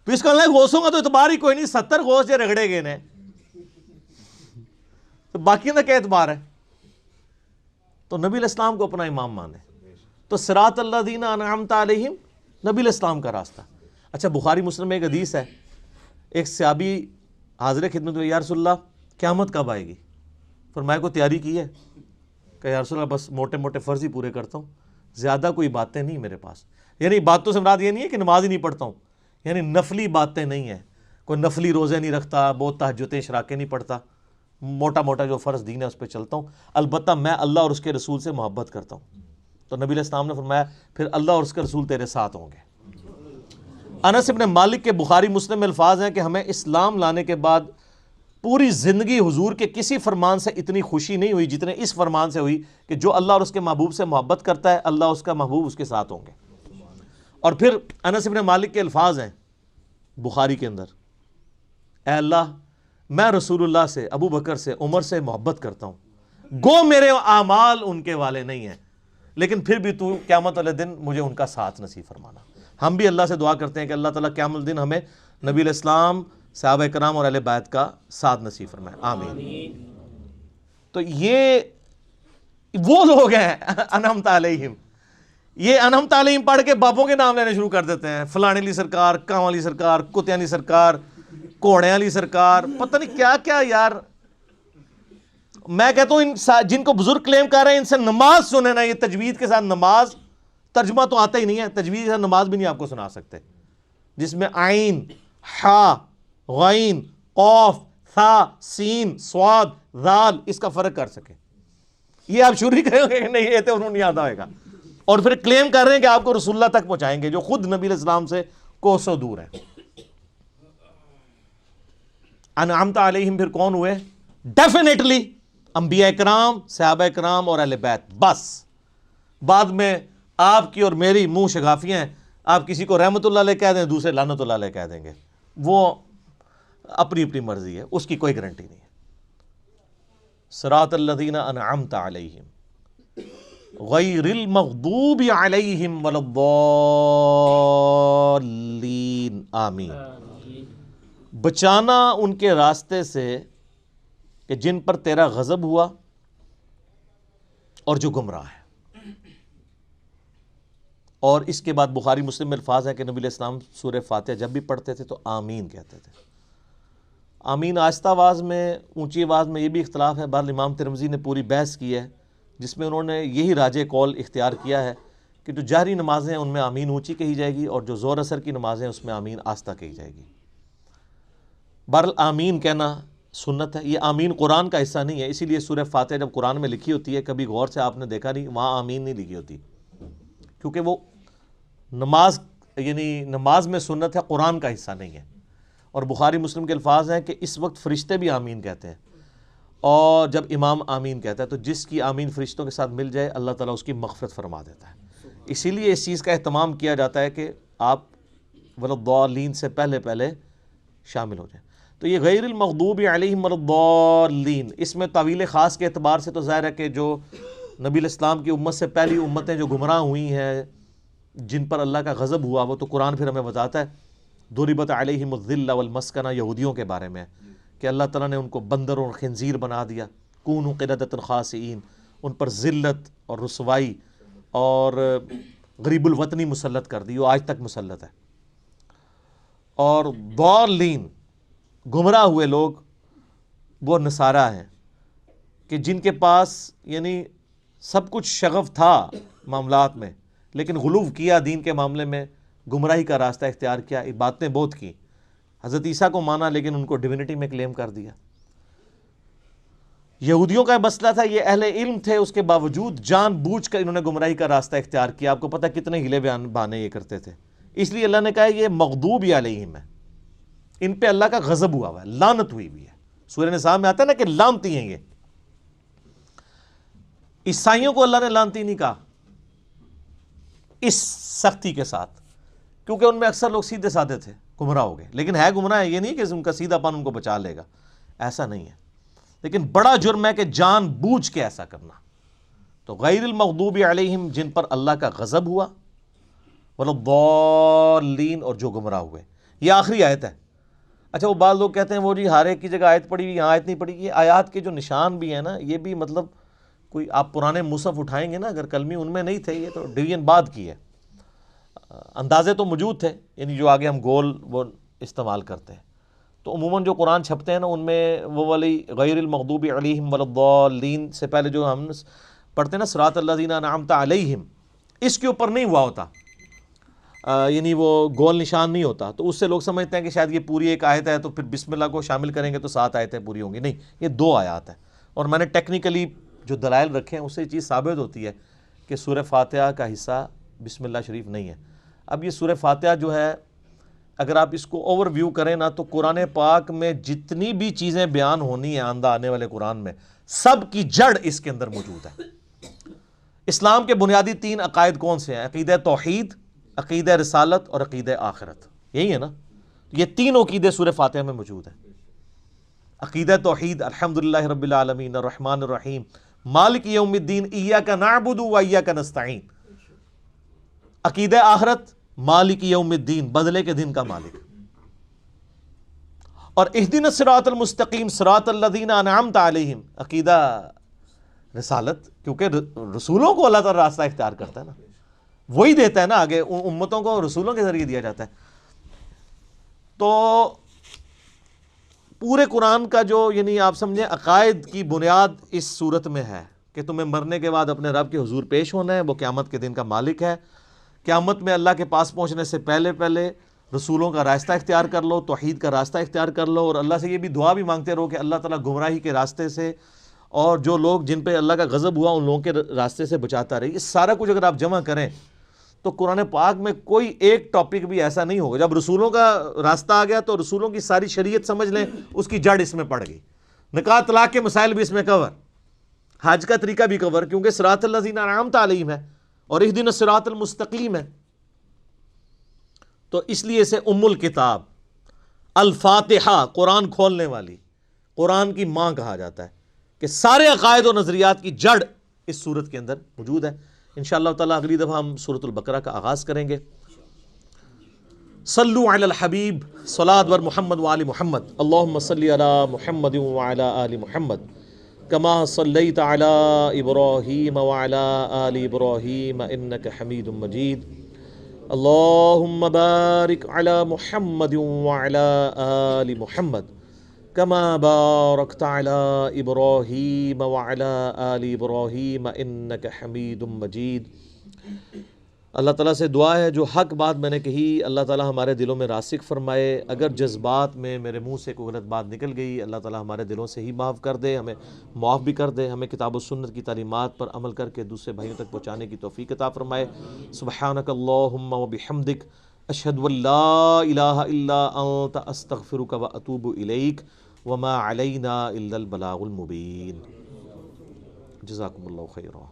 Speaker 1: پھر اس کا اللہ غوثوں کا تو اعتبار ہی کوئی نہیں. 70 غوث جو رگڑے گئے نے تو باقی کا کیا اعتبار ہے؟ تو نبی علیہ السلام کو اپنا امام مانے. تو صراط الذین انعمت علیہم نبی علیہ السلام کا راستہ. اچھا بخاری مسلم میں ایک حدیث ہے، ایک صحابی حاضر خدمت میں، یا رسول اللہ قیامت کب آئے گی؟ فرمایا کو تیاری کی ہے؟ کہ یا رسول اللہ بس موٹے موٹے فرض ہی پورے کرتا ہوں، زیادہ کوئی باتیں نہیں میرے پاس. یعنی باتوں سے مراد یہ نہیں ہے کہ نماز ہی نہیں پڑھتا ہوں، یعنی نفلی باتیں نہیں ہیں، کوئی نفلی روزے نہیں رکھتا، بہت تہجدیں اشراقیں نہیں پڑھتا، موٹا موٹا جو فرض دین ہے اس پہ چلتا ہوں. البتہ میں اللہ اور اس کے رسول سے محبت کرتا ہوں. تو نبی علیہ السلام نے فرمایا پھر اللہ اور اس کے رسول تیرے ساتھ ہوں گے. انس بن مالک کے بخاری مسلم میں الفاظ ہیں کہ ہمیں اسلام لانے کے بعد پوری زندگی حضور کے کسی فرمان سے اتنی خوشی نہیں ہوئی جتنے اس فرمان سے ہوئی کہ جو اللہ اور اس کے محبوب سے محبت کرتا ہے اللہ اس کا محبوب اس کے ساتھ ہوں گے. اور پھر انس بن مالک کے الفاظ ہیں بخاری کے اندر، اے اللہ میں رسول اللہ سے، ابو بکر سے، عمر سے محبت کرتا ہوں، گو میرے اعمال ان کے والے نہیں ہیں، لیکن پھر بھی تو قیامت والے دن مجھے ان کا ساتھ نصیب فرمانا. ہم بھی اللہ سے دعا کرتے ہیں کہ اللہ تعالیٰ قیامت الدن ہمیں نبی علیہ السلام، صحابہ کرام اور اہل بیت کا ساتھ نصیب فرمائے، آمین. تو یہ وہ لوگ ہیں انعمت علیہم، یہ انعمت علیہم پڑھ کے باپوں کے نام لینے شروع کر دیتے ہیں، فلانے علی سرکار، کاں علی سرکار، کتیاں علی سرکار، کوڑے علی سرکار، پتہ نہیں کیا کیا. یار میں کہتا ہوں ان جن کو بزرگ کلیم کر رہے ہیں ان سے نماز سنیں نا، یہ تجوید کے ساتھ نماز، ترجمہ تو آتا ہی نہیں ہے، تجوید کے ساتھ نماز بھی نہیں آپ کو سنا سکتے، جس میں عین، حا، غین، قوف، ثا، سین، صاد، ذال اس کا فرق کر سکے. یہ آپ شروع ہی کریں گے کہ نہیں یہ تو انہوں نہیں یاد آئے گا، اور پھر کلیم کر رہے ہیں کہ آپ کو رسول اللہ تک پہنچائیں گے جو خود نبی علیہ السلام سے کوسوں دور ہیں. انعمت علیہم پھر کون ہوئے؟ ڈیفینیٹلی انبیاء کرام، صحابہ کرام اور اہل بیت. بس بعد میں آپ کی اور میری منہ شگافیاں ہیں، آپ کسی کو رحمت اللہ علیہ کہہ دیں، دوسرے لعنت اللہ علیہ کہہ دیں گے، وہ اپنی اپنی مرضی ہے، اس کی کوئی گارنٹی نہیں ہے. صراط الذین انعمت علیہم غیر المغضوب علیہم ولا الضالین، آمین. بچانا ان کے راستے سے کہ جن پر تیرا غضب ہوا اور جو گمراہ ہے. اور اس کے بعد بخاری مسلم میں الفاظ ہیں کہ نبی علیہ السلام سورہ فاتحہ جب بھی پڑھتے تھے تو آمین کہتے تھے. آمین آہستہ آواز میں، اونچی آواز میں، یہ بھی اختلاف ہے. بہرحال امام ترمذی نے پوری بحث کی ہے جس میں انہوں نے یہی راجع قول اختیار کیا ہے کہ جو جہری نمازیں ہیں ان میں آمین اونچی کہی جائے گی، اور جو زور اثر کی نمازیں ہیں اس میں آمین آہستہ کہی جائے گی. بہرحال آمین کہنا سنت ہے. یہ آمین قرآن کا حصہ نہیں ہے، اسی لیے سورہ فاتحہ جب قرآن میں لکھی ہوتی ہے کبھی غور سے آپ نے دیکھا نہیں وہاں آمین نہیں لکھی ہوتی، کیونکہ وہ نماز یعنی نماز میں سنت ہے، قرآن کا حصہ نہیں ہے. اور بخاری مسلم کے الفاظ ہیں کہ اس وقت فرشتے بھی آمین کہتے ہیں، اور جب امام آمین کہتا ہے تو جس کی آمین فرشتوں کے ساتھ مل جائے اللہ تعالیٰ اس کی مغفرت فرما دیتا ہے. اسی لیے اس چیز کا اہتمام کیا جاتا ہے کہ آپ ولضالین سے پہلے پہلے شامل ہو جائیں. تو یہ غیر المغضوب علیہم ولضالین، اس میں طویل خاص کے اعتبار سے تو ظاہر ہے کہ جو نبی علیہ السلام کی امت سے پہلی امتیں جو گمراہ ہوئی ہیں، جن پر اللہ کا غضب ہوا، وہ تو قرآن پھر ہمیں بتاتا ہے. ضربت علیہم الذلہ والمسکنہ یہودیوں کے بارے میں کہ اللہ تعالیٰ نے ان کو بندر اور خنزیر بنا دیا، کونوا قردۃ خاسئین، ان پر ذلت اور رسوائی اور غریب الوطنی مسلط کر دی، وہ آج تک مسلط ہے. اور ضالین گمراہ ہوئے لوگ وہ نصارہ ہیں کہ جن کے پاس یعنی سب کچھ شغف تھا معاملات میں، لیکن غلو کیا دین کے معاملے میں، گمراہی کا راستہ اختیار کیا، باتیں بہت کی، حضرت عیسیٰ کو مانا لیکن ان کو ڈیونٹی میں کلیم کر دیا. یہودیوں کا مسئلہ تھا، یہ اہل علم تھے، اس کے باوجود جان بوجھ کر انہوں نے گمراہی کا راستہ اختیار کیا. آپ کو پتہ کتنے ہیلے بہانے یہ کرتے تھے. اس لیے اللہ نے کہا یہ مغضوب علیہم ہے، ان پہ اللہ کا غضب ہوا ہے، لعنت ہوئی بھی ہے. سورہ نساء میں آتا ہے نا کہ لعنتی ہیں یہ. عیسائیوں کو اللہ نے لعنتی نہیں کہا اس سختی کے ساتھ، کیونکہ ان میں اکثر لوگ سیدھے سادے تھے، گمراہ ہو گئے. لیکن ہے گمراہ ہے، یہ نہیں کہ ان کا سیدھا پن ان کو بچا لے گا، ایسا نہیں ہے. لیکن بڑا جرم ہے کہ جان بوجھ کے ایسا کرنا. تو غیر المغضوب علیہم جن پر اللہ کا غضب ہوا، والضالین اور جو گمراہ ہوئے. یہ آخری آیت ہے. اچھا وہ بعض لوگ کہتے ہیں وہ جی ہر ایک کی جگہ آیت پڑھی ہوئی، یہاں آیت نہیں پڑھی. یہ آیات کے جو نشان بھی ہیں نا، یہ بھی مطلب کوئی آپ پرانے مصحف اٹھائیں گے نا، اگر کلمی ان میں نہیں تھے، یہ تو ڈویژن بعد کی ہے. اندازے تو موجود تھے، یعنی جو آگے ہم گول وہ استعمال کرتے ہیں، تو عموماً جو قرآن چھپتے ہیں نا ان میں وہ والی غیر المغضوب علیہم ولا الضالین سے پہلے جو ہم پڑھتے ہیں نا صراط الذین انعمت علیہم، اس کے اوپر نہیں ہوا ہوتا، یعنی وہ گول نشان نہیں ہوتا، تو اس سے لوگ سمجھتے ہیں کہ شاید یہ پوری ایک آیت ہے تو پھر بسم اللہ کو شامل کریں گے تو 7 آیتیں پوری ہوں گی. نہیں، یہ 2 آیات ہیں. اور میں نے ٹیکنیکلی جو دلائل رکھے ہیں اس سے یہ چیز ثابت ہوتی ہے کہ سورہ فاتحہ کا حصہ بسم اللہ شریف نہیں ہے. اب یہ سورہ فاتحہ جو ہے اگر آپ اس کو اوور ویو کریں نا تو قرآن پاک میں جتنی بھی چیزیں بیان ہونی ہیں آئندہ آنے والے قرآن میں، سب کی جڑ اس کے اندر موجود ہے. اسلام کے بنیادی 3 عقائد کون سے ہیں؟ عقیدہ توحید، عقیدہ رسالت اور عقیدہ آخرت. یہی ہے نا، یہ 3 عقیدے سورہ فاتحہ میں موجود ہیں. عقیدہ توحید الحمدللہ رب العالمین الرحمن الرحیم مالک یوم الدین ایاک نعبد و ایاک نستعین. عقیدہ آخرت مالک یوم الدین، بدلے کے دن کا مالک. اور اہدنا الصراط المستقیم صراط الذین انعمت علیہم عقیدہ رسالت، کیونکہ رسولوں کو اللہ تعالی راستہ اختیار کرتا ہے نا، وہی دیتا ہے نا آگے، امتوں کو رسولوں کے ذریعے دیا جاتا ہے. تو پورے قرآن کا جو یعنی آپ سمجھیں عقائد کی بنیاد اس صورت میں ہے کہ تمہیں مرنے کے بعد اپنے رب کے حضور پیش ہونا ہے، وہ قیامت کے دن کا مالک ہے. قیامت میں اللہ کے پاس پہنچنے سے پہلے پہلے رسولوں کا راستہ اختیار کر لو، توحید کا راستہ اختیار کر لو، اور اللہ سے یہ بھی دعا بھی مانگتے رہو کہ اللہ تعالیٰ گمراہی کے راستے سے اور جو لوگ جن پہ اللہ کا غضب ہوا ان لوگوں کے راستے سے بچاتا رہے. یہ سارا کچھ اگر آپ جمع کریں تو قرآن پاک میں کوئی ایک ٹاپک بھی ایسا نہیں ہوگا. جب رسولوں کا راستہ آ گیا تو رسولوں کی ساری شریعت سمجھ لیں، اس کی جڑ اس میں پڑ گئی. نکاح طلاق کے مسائل بھی اس میں کور، حج کا طریقہ بھی کور، کیونکہ صراط الذین انعمت علیہم ہے اور اہدنا الصراط المستقیم ہے. تو اس لیے اسے ام الکتاب الفاتحہ، قرآن کھولنے والی، قرآن کی ماں کہا جاتا ہے کہ سارے عقائد و نظریات کی جڑ اس صورت کے اندر موجود ہے. انشاءاللہ تعالیٰ اگلی دفعہ ہم سورۃ البقرہ کا آغاز کریں گے. صلو علی الحبیب صلاۃ ور محمد وآل محمد. اللہم صلی علی محمد وعلی آل محمد کما صلیت علی ابراہیم وعلی آل ابراہیم انک حمید مجید. اللہم بارک علی محمد وعلی آل محمد کما بارکت علی ابراہیم وعلی آل ابراہیم انک حمید مجید. اللہ تعالیٰ سے دعا ہے جو حق بات میں نے کہی اللہ تعالیٰ ہمارے دلوں میں راسخ فرمائے. اگر جذبات میں میرے منہ سے کوئی غلط بات نکل گئی اللہ تعالیٰ ہمارے دلوں سے ہی معاف کر دے، ہمیں معاف بھی کر دے، ہمیں کتاب و سنت کی تعلیمات پر عمل کر کے دوسرے بھائیوں تک پہنچانے کی توفیق عطا فرمائے. سبحانک اللہم و بحمدک اشہد ان لا الہ الا انت استغفرک و اتوب الیک وما علینا الا البلاغ المبین. جزاکم اللہ خیرا.